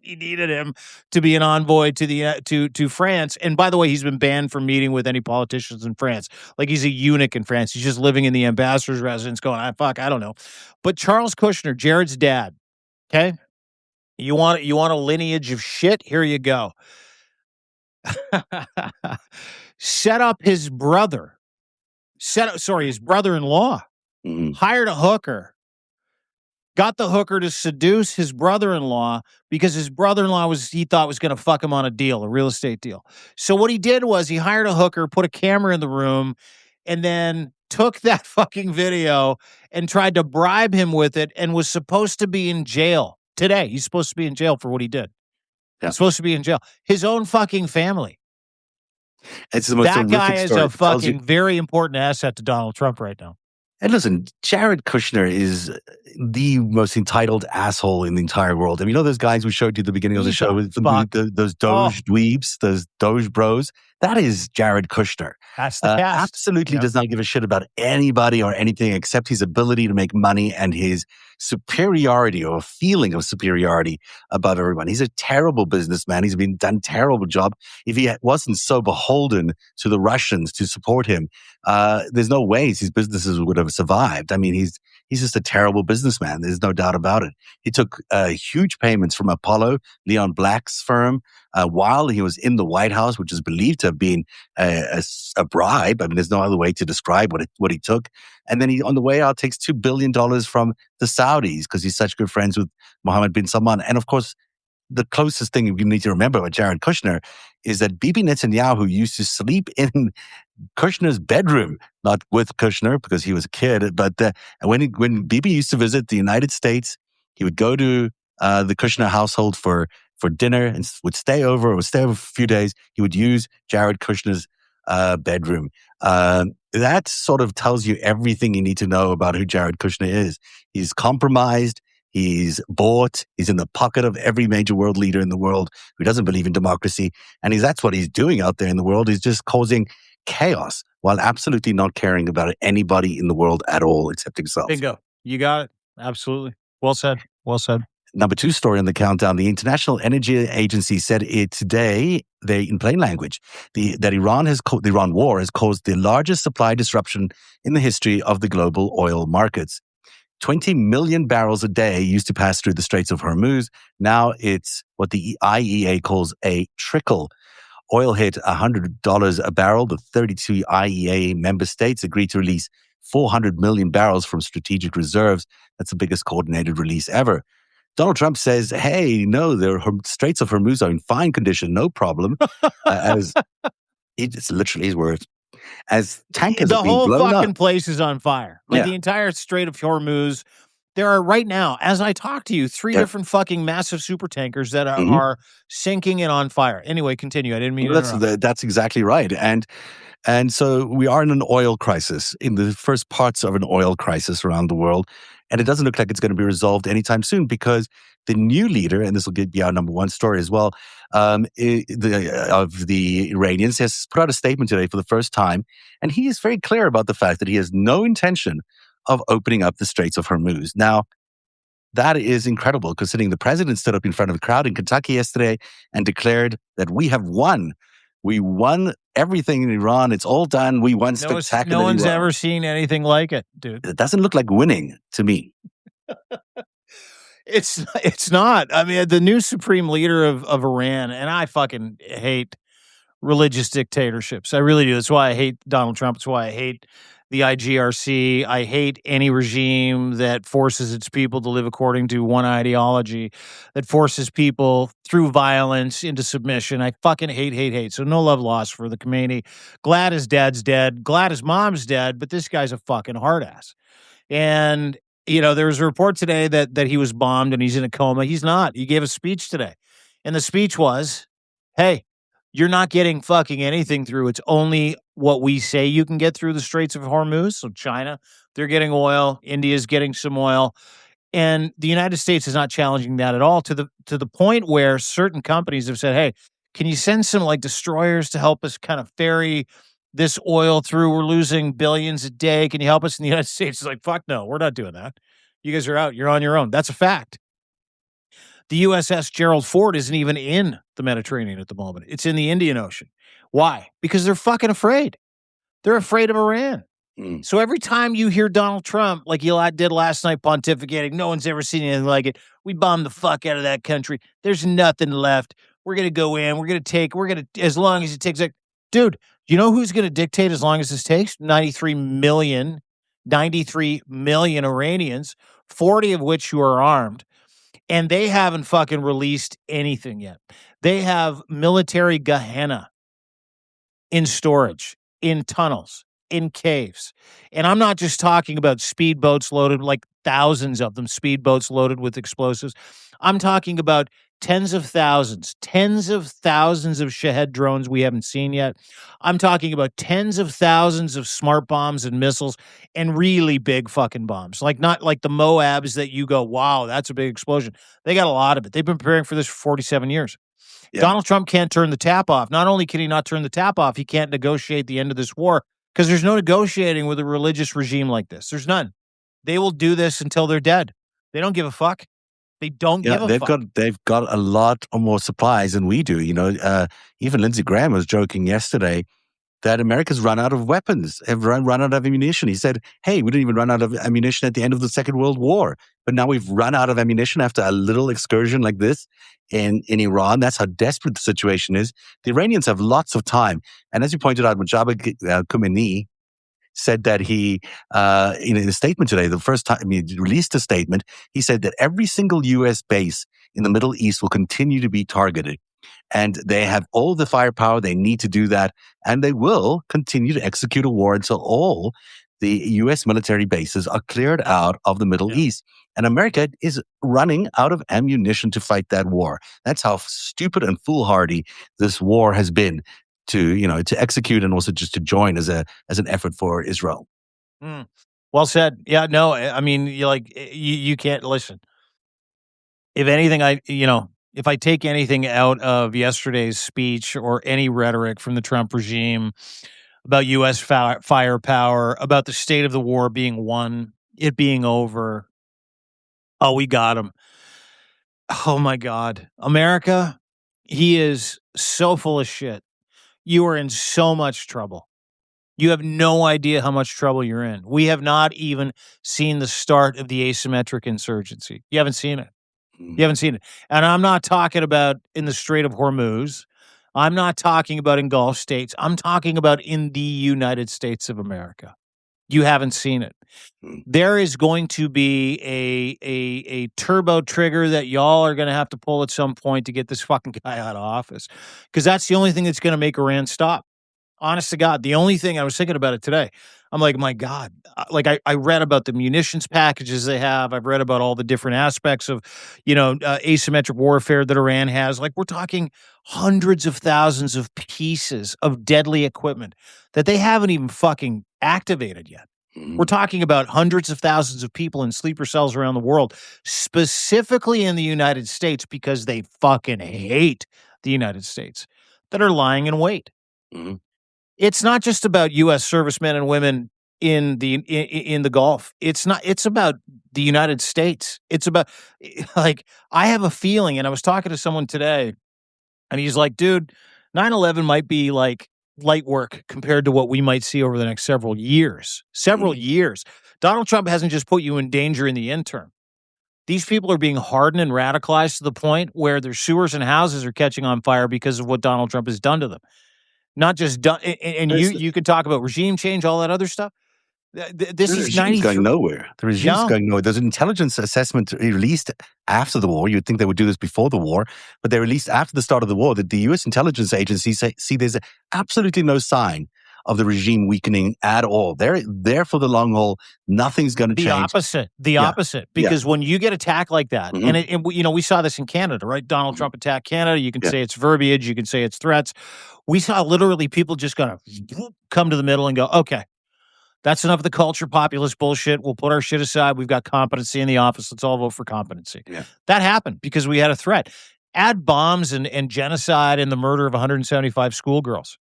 He needed him to be an envoy to the to France. And by the way, he's been banned from meeting with any politicians in France. Like he's a eunuch in France. He's just living in the ambassador's residence going, I don't know. But Charles Kushner, Jared's dad, okay? You want a lineage of shit? Here you go. Set up his brother. His brother-in-law. Hired a hooker. Got the hooker to seduce his brother-in-law because his brother-in-law he thought was going to fuck him on a real estate deal. So what he did was he hired a hooker, put a camera in the room, and then took that fucking video and tried to bribe him with it and was supposed to be in jail today. He's supposed to be in jail for what he did. Yeah. He's supposed to be in jail. His own fucking family. It's the most that guy is story. A fucking very important asset to Donald Trump right now. And listen, Jared Kushner is the most entitled asshole in the entire world. I mean, those guys we showed you at the beginning of the show, those Doge dweebs, those Doge bros? That is Jared Kushner. That's the cast. Absolutely does not give a shit about anybody or anything except his ability to make money and his superiority or feeling of superiority above everyone. He's a terrible businessman. He's done a terrible job. If he wasn't so beholden to the Russians to support him, there's no ways his businesses would have survived. I mean, he's just a terrible businessman. There's no doubt about it. He took huge payments from Apollo, Leon Black's firm, while he was in the White House, which is believed to have been a bribe. I mean, there's no other way to describe what he took. And then he, on the way out, takes $2 billion from the Saudis because he's such good friends with Mohammed bin Salman. And of course, the closest thing you need to remember about Jared Kushner is that Bibi Netanyahu used to sleep in Kushner's bedroom, not with Kushner because he was a kid, but when Bibi used to visit the United States, he would go to the Kushner household for dinner and would stay over for a few days. He would use Jared Kushner's bedroom. That sort of tells you everything you need to know about who Jared Kushner is. He's compromised. He's bought. He's in the pocket of every major world leader in the world who doesn't believe in democracy. And that's what he's doing out there in the world. He's just causing chaos while absolutely not caring about anybody in the world at all except himself. Bingo. You got it. Absolutely. Well said. Well said. Number 2 story on the countdown. The International Energy Agency said today, in plain language, the Iran war has caused the largest supply disruption in the history of the global oil markets. 20 million barrels a day used to pass through the Straits of Hormuz. Now it's what the IEA calls a trickle oil hit $100 a barrel. The 32 IEA member states agreed to release 400 million barrels from strategic reserves. That's the biggest coordinated release ever. Donald Trump says, hey, no, the Straits of Hormuz are in fine condition, no problem. As it's literally his words. As tankers are The being whole blown up. fucking place is on fire. Like the entire Strait of Hormuz. There are right now, as I talk to you, 3 different fucking massive super tankers that are sinking and on fire. Anyway, continue. I didn't mean to interrupt. That's exactly right. And so we are in an oil crisis, in the first parts of an oil crisis around the world. And it doesn't look like it's going to be resolved anytime soon because the new leader, and this will be our number one story as well, of the Iranians, has put out a statement today for the first time. And he is very clear about the fact that he has no intention of opening up the Straits of Hormuz. Now, that is incredible, considering the president stood up in front of a crowd in Kentucky yesterday and declared that we have won. We won everything in Iran. It's all done. We won spectacularly. No one's ever seen anything like it, dude. It doesn't look like winning to me. It's not. I mean, the new supreme leader of Iran, and I fucking hate religious dictatorships. I really do. That's why I hate Donald Trump. That's why I hate the IGRC. I hate any regime that forces its people to live according to one ideology, that forces people through violence into submission. I fucking hate. So no love lost for the Khamenei. Glad his dad's dead. Glad his mom's dead. But this guy's a fucking hard ass. And there was a report today that he was bombed and he's in a coma. He's not. He gave a speech today. And the speech was, hey, you're not getting fucking anything through. It's only what we say you can get through the Straits of Hormuz. So China, they're getting oil. India's getting some oil. And the United States is not challenging that at all, to the point where certain companies have said, hey, can you send some like destroyers to help us kind of ferry this oil through? We're losing billions a day. Can you help us? And the United States is like, fuck no, we're not doing that. You guys are out. You're on your own. That's a fact. The USS Gerald Ford isn't even in the Mediterranean at the moment. It's in the Indian Ocean. Why? Because they're fucking afraid. They're afraid of Iran. So every time you hear Donald Trump, like he did last night, pontificating, no one's ever seen anything like it. We bombed the fuck out of that country. There's nothing left. We're going to go in. As long as it takes. Dude, you know who's going to dictate as long as this takes? 93 million Iranians, 40 of which who are armed. And they haven't fucking released anything yet. They have military Gehenna in storage, in tunnels, in caves. And I'm not just talking about speedboats loaded, like thousands of them, speedboats loaded with explosives. I'm talking about tens of thousands of Shahed drones we haven't seen yet. I'm talking about tens of thousands of smart bombs and missiles and really big fucking bombs. Like not like the Moabs that you go, wow, that's a big explosion. They got a lot of it. They've been preparing for this for 47 years. Yeah. Donald Trump can't turn the tap off. Not only can he not turn the tap off, he can't negotiate the end of this war because there's no negotiating with a religious regime like this. There's none. They will do this until they're dead. They don't give a fuck. They don't give a fuck. They've got a lot more supplies than we do. Even Lindsey Graham was joking yesterday that America's run out of weapons, have run out of ammunition. He said, hey, we didn't even run out of ammunition at the end of the Second World War. But now we've run out of ammunition after a little excursion like this in Iran. That's how desperate the situation is. The Iranians have lots of time. And as you pointed out, Mujaba Khamenei said that he, in a statement today, the first time he released a statement, he said that every single U.S. base in the Middle East will continue to be targeted. And they have all the firepower they need to do that. And they will continue to execute a war until all the U.S. military bases are cleared out of the Middle East. And America is running out of ammunition to fight that war. That's how stupid and foolhardy this war has been to execute and also just to join as an effort for Israel. Well said. Yeah, no, I mean, you can't listen. If anything, if I take anything out of yesterday's speech or any rhetoric from the Trump regime about U.S. firepower, about the state of the war being won, it being over, oh, we got him. Oh, my God. America, he is so full of shit. You are in so much trouble. You have no idea how much trouble you're in. We have not even seen the start of the asymmetric insurgency. You haven't seen it. You haven't seen it. And I'm not talking about in the Strait of Hormuz. I'm not talking about in Gulf states. I'm talking about in the United States of America. You haven't seen it. There is going to be a turbo trigger that y'all are going to have to pull at some point to get this fucking guy out of office, because that's the only thing that's going to make Iran stop. Honest to God, the only thing I was thinking about it today. I'm like, my God, like I read about the munitions packages they have. I've read about all the different aspects of, asymmetric warfare that Iran has. Like, we're talking hundreds of thousands of pieces of deadly equipment that they haven't even fucking activated yet. We're talking about hundreds of thousands of people in sleeper cells around the world, specifically in the United States, because they fucking hate the United States, that are lying in wait. Mhm. It's not just about U.S. servicemen and women in the Gulf. It's not. It's about the United States. It's about, like, I have a feeling, and I was talking to someone today, and he's like, dude, 9/11 might be like light work compared to what we might see over the next several years. Several years. Donald Trump hasn't just put you in danger in the interim. These people are being hardened and radicalized to the point where their sewers and houses are catching on fire because of what Donald Trump has done to them. Not just done, and There's you could talk about regime change, all that other stuff. This The is regime's going 93. nowhere. The regime's No, going nowhere. There's an intelligence assessment released after the war. You'd think they would do this before the war, but they released after the start of the war that the U.S. intelligence agencies see there's absolutely no sign of the regime weakening at all. They're there for the long haul. Nothing's going to the change. opposite. The Yeah. opposite. Yeah. Because when you get attacked like that, Mhm. and we saw this in Canada, right? Donald Trump attacked Canada. You can Yeah. say it's verbiage. You can say it's threats. We saw literally people just gonna come to the middle and go, okay, that's enough of the culture populist bullshit. We'll put our shit aside. We've got competency in the office. Let's all vote for competency. Yeah. That happened because we had a threat. Add bombs and genocide and the murder of 175 schoolgirls.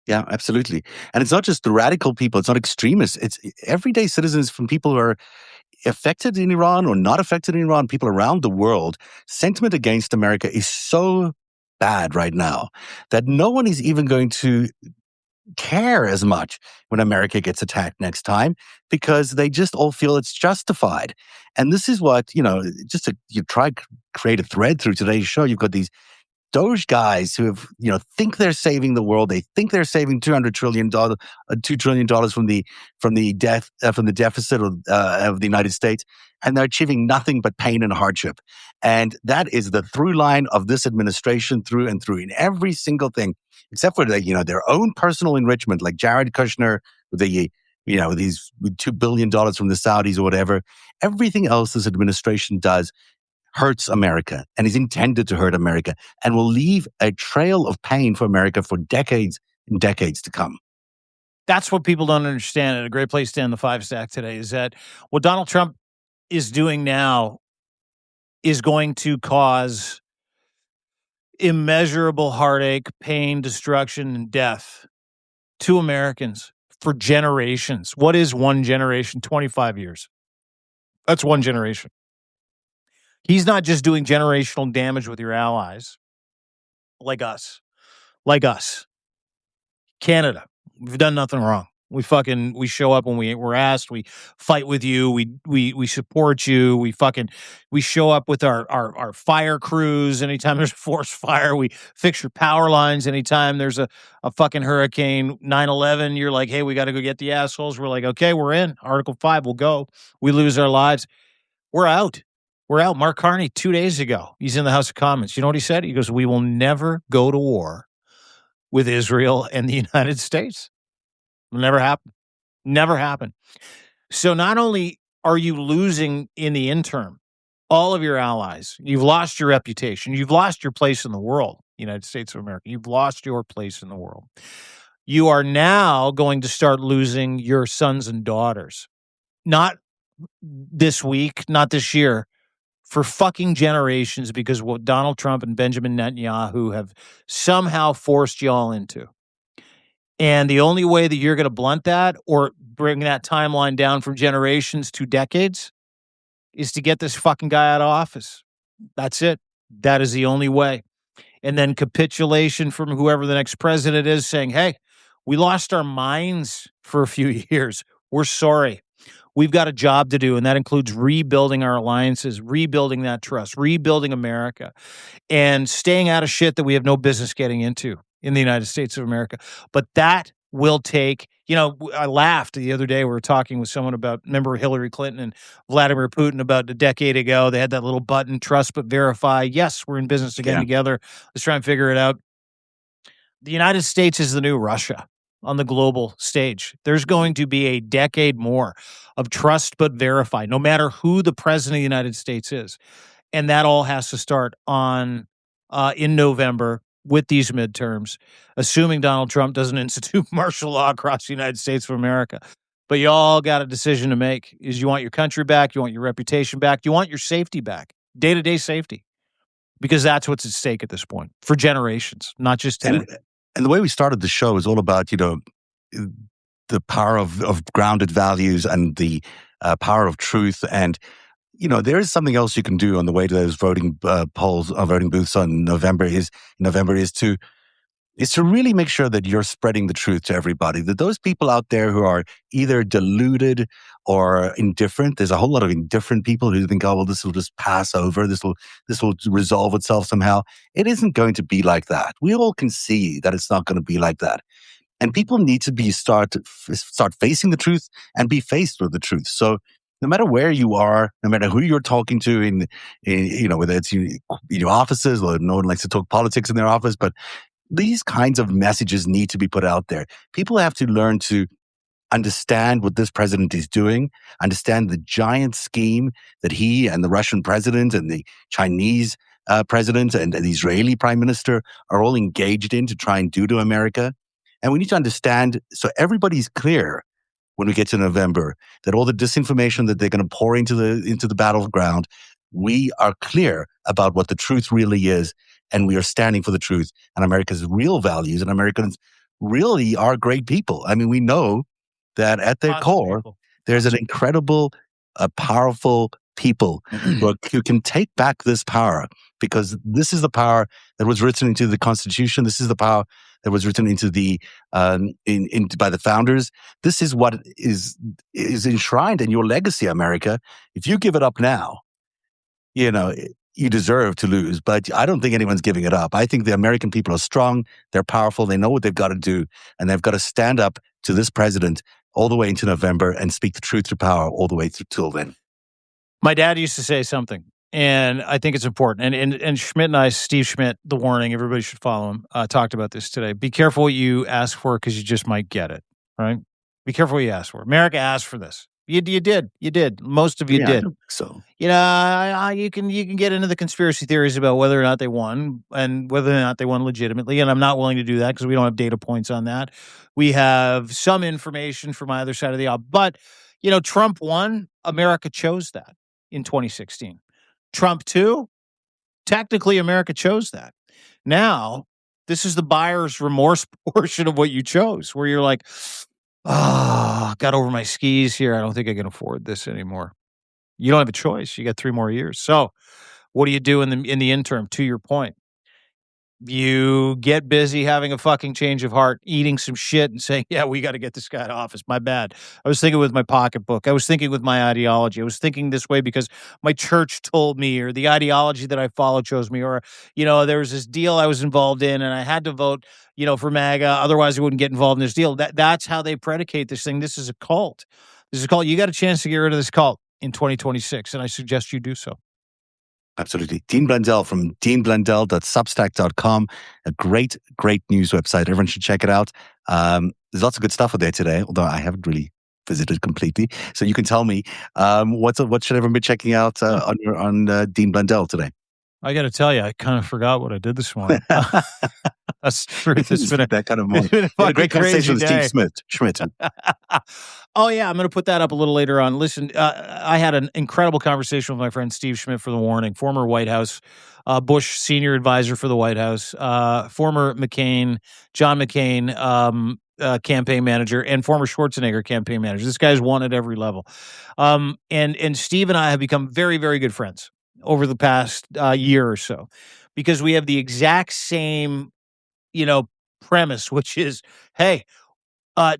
Yeah, absolutely. And it's not just the radical people. It's not extremists. It's everyday citizens from people who are affected in Iran or not affected in Iran, people around the world. Sentiment against America is so bad right now that no one is even going to care as much when America gets attacked next time, because they just all feel it's justified. And this is what, just to you try create a thread through today's show, you've got these Doge guys who have, think they're saving the world. They think they're saving $2 trillion from the deficit of the United States, and they're achieving nothing but pain and hardship. And that is the through line of this administration through and through in every single thing, except for their own personal enrichment, like Jared Kushner with these $2 billion from the Saudis or whatever. Everything else this administration does hurts America and is intended to hurt America and will leave a trail of pain for America for decades and decades to come. That's what people don't understand. And a great place to end the FiveStack today is that what Donald Trump is doing now is going to cause immeasurable heartache, pain, destruction, and death to Americans for generations. What is one generation? 25 years. That's one generation. He's not just doing generational damage with your allies like us. Canada. We've done nothing wrong. We show up when we're asked. We fight with you. We support you. We show up with our fire crews anytime there's a forest fire. We fix your power lines anytime there's a fucking hurricane. 9/11, you're like, hey, we got to go get the assholes. We're like, okay, we're in. Article 5, we'll go. We lose our lives. We're out. We're out. Mark Carney, 2 days ago, he's in the House of Commons. You know what he said? He goes, we will never go to war with Israel and the United States. It'll never happen. Never happen. So not only are you losing in the interim all of your allies, you've lost your reputation, you've lost your place in the world, United States of America, you've lost your place in the world. You are now going to start losing your sons and daughters. Not this week, not this year, for fucking generations, because what Donald Trump and Benjamin Netanyahu have somehow forced y'all into. And the only way that you're going to blunt that or bring that timeline down from generations to decades is to get this fucking guy out of office. That's it. That is the only way. And then capitulation from whoever the next president is, saying, hey, we lost our minds for a few years. We're sorry. We've got a job to do, and that includes rebuilding our alliances, rebuilding that trust, rebuilding America, and staying out of shit that we have no business getting into. in the United States of America. But that will take, I laughed the other day. We were talking with someone about, remember Hillary Clinton and Vladimir Putin about a decade ago? They had that little button, trust but verify. Yes, we're in business again together. Let's try and figure it out. The United States is the new Russia on the global stage. There's going to be a decade more of trust but verify, no matter who the president of the United States is. And that all has to start in November with these midterms, assuming Donald Trump doesn't institute martial law across the United States of America. But you all got a decision to make. Is you want your country back? You want your reputation back? You want your safety back, day-to-day safety? Because that's what's at stake at this point for generations, not just today. And the way we started the show is all about, the power of grounded values and the power of truth. And, there is something else you can do on the way to those voting polls, voting booths on November is to really make sure that you're spreading the truth to everybody, that those people out there who are either deluded or indifferent, there's a whole lot of indifferent people who think, oh, well, this will just pass over. This will resolve itself somehow. It isn't going to be like that. We all can see that it's not going to be like that. And people need to start facing the truth and be faced with the truth. So no matter where you are, no matter who you're talking to in whether it's in your offices, or no one likes to talk politics in their office, but these kinds of messages need to be put out there. People have to learn to understand what this president is doing, understand the giant scheme that he and the Russian president and the Chinese president and the Israeli prime minister are all engaged in to try and do to America. And we need to understand, so everybody's clear when we get to November, that all the disinformation that they're going to pour into the battleground, we are clear about what the truth really is, and we are standing for the truth and America's real values, and Americans really are great people. I mean, we know that at their core, there's an incredible, powerful people who can take back this power, because this is the power that was written into the Constitution. This is the power that was written into the by the founders. This is what is enshrined in your legacy, America. If you give it up now, you deserve to lose. But I don't think anyone's giving it up. I think the American people are strong. They're powerful. They know what they've got to do, and they've got to stand up to this president all the way into November and speak the truth to power all the way through till then. My dad used to say something, and I think it's important. And Schmidt and I, Steve Schmidt, The Warning, everybody should follow him, talked about this today. Be careful what you ask for, because you just might get it, right? Be careful what you ask for. America asked for this. You did. Most of you did. I think so. You can get into the conspiracy theories about whether or not they won and whether or not they won legitimately. And I'm not willing to do that because we don't have data points on that. We have some information from either side of the aisle. But, Trump won. America chose that in 2016. Trump 2, technically America chose that. Now, this is the buyer's remorse portion of what you chose, where you're like, got over my skis here. I don't think I can afford this anymore. You don't have a choice. You got 3 more years. So what do you do in the interim? To your point, you get busy having a fucking change of heart, eating some shit and saying, yeah, we got to get this guy to office. My bad. I was thinking with my pocketbook. I was thinking with my ideology. I was thinking this way because my church told me, or the ideology that I follow chose me, or, there was this deal I was involved in and I had to vote, for MAGA. Otherwise I wouldn't get involved in this deal. That's how they predicate this thing. This is a cult. This is a cult. You got a chance to get rid of this cult in 2026, and I suggest you do so. Absolutely. Dean Blundell from deanblundell.substack.com. A great, great news website. Everyone should check it out. There's lots of good stuff there today, although I haven't really visited completely. So you can tell me what should everyone be checking out on Dean Blundell today? I got to tell you, I kind of forgot what I did this morning. That's true. It's been that kind of morning. A great conversation with Steve Schmidt. Oh, yeah. I'm going to put that up a little later on. Listen, I had an incredible conversation with my friend Steve Schmidt for The Warning, former White House, Bush senior advisor for the White House, former John McCain campaign manager, and former Schwarzenegger campaign manager. This guy's won at every level. And Steve and I have become very, very good friends over the past year or so, because we have the exact same, premise, which is, hey,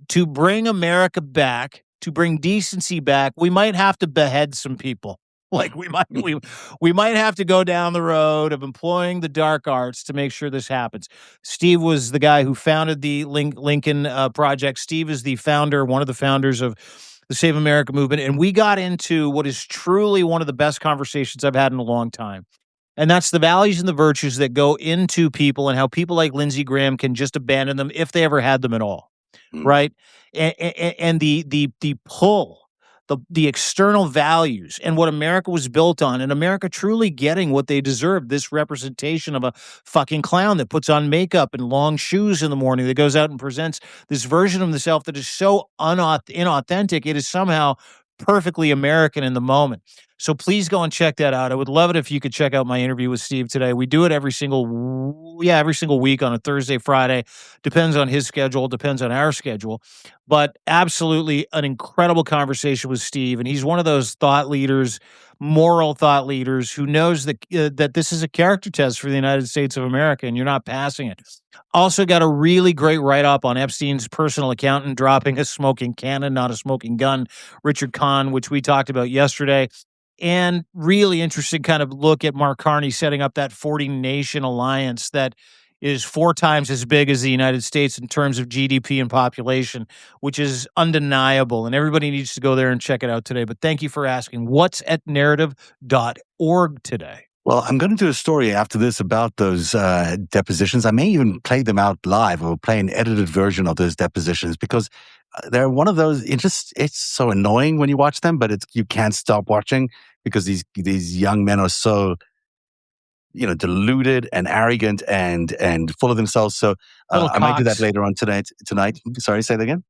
to bring America back, to bring decency back, we might have to behead some people. Like we might have to go down the road of employing the dark arts to make sure this happens. Steve was the guy who founded the Lincoln Project. Steve is one of the founders of the Save America movement, and we got into what is truly one of the best conversations I've had in a long time. And that's the values and the virtues that go into people and how people like Lindsey Graham can just abandon them if they ever had them at all. Right? And the pull, the external values and what America was built on, and America truly getting what they deserve, this representation of a fucking clown that puts on makeup and long shoes in the morning, that goes out and presents this version of himself that is so inauthentic, it is somehow perfectly American in the moment. So please go and check that out. I would love it if you could check out my interview with Steve today. We do it every single week on a Thursday, Friday. Depends on his schedule, depends on our schedule. But absolutely an incredible conversation with Steve. And he's one of those thought leaders, moral thought leaders, who knows that this is a character test for the United States of America, and you're not passing it. Also got a really great write-up on Epstein's personal accountant dropping a smoking cannon, not a smoking gun, Richard Kahn, which we talked about yesterday. And really interesting kind of look at Mark Carney setting up that 40-nation alliance that is 4 times as big as the United States in terms of GDP and population, which is undeniable. And everybody needs to go there and check it out today. But thank you for asking. What's at narrative.org today? Well, I'm going to do a story after this about those depositions. I may even play them out live or play an edited version of those depositions because they're one of those. It's so annoying when you watch them, but you can't stop watching because these young men are so deluded and arrogant and full of themselves. So I might do that later on tonight. Sorry, say that again.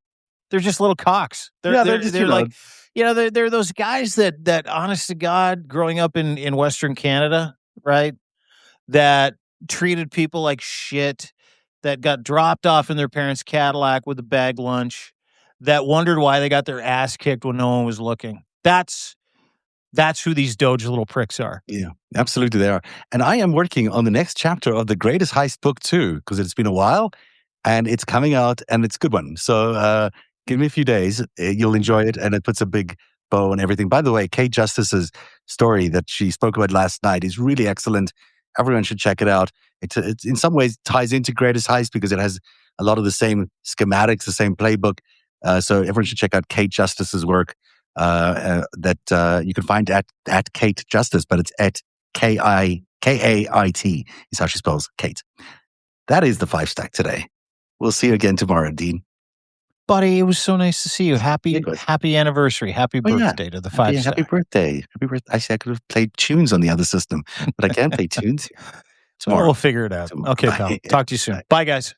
They're just little cocks. They're like, they're those guys that honest to God, growing up in Western Canada, right, that treated people like shit, that got dropped off in their parents' Cadillac with a bag lunch, that wondered why they got their ass kicked when no one was looking. That's who these Doge little pricks are. Yeah, absolutely they are. And I am working on the next chapter of The Greatest Heist book too, because it's been a while and it's coming out and it's a good one. So give me a few days. You'll enjoy it. And it puts a big bow on everything. By the way, Kate Justice's story that she spoke about last night is really excellent. Everyone should check it out. It in some ways ties into Greatest Heist because it has a lot of the same schematics, the same playbook. So everyone should check out Kate Justice's work. That you can find at Kate Justice, but it's at KAIT is how she spells Kate. That is the FiveStack today. We'll see you again tomorrow, Dean. Buddy, it was so nice to see you. Happy anniversary. Happy birthday to the FiveStack. Happy birthday. Actually, I could have played tunes on the other system, but I can't play tunes. Tomorrow. We'll figure it out. Okay, pal. Talk to you soon. Bye, guys.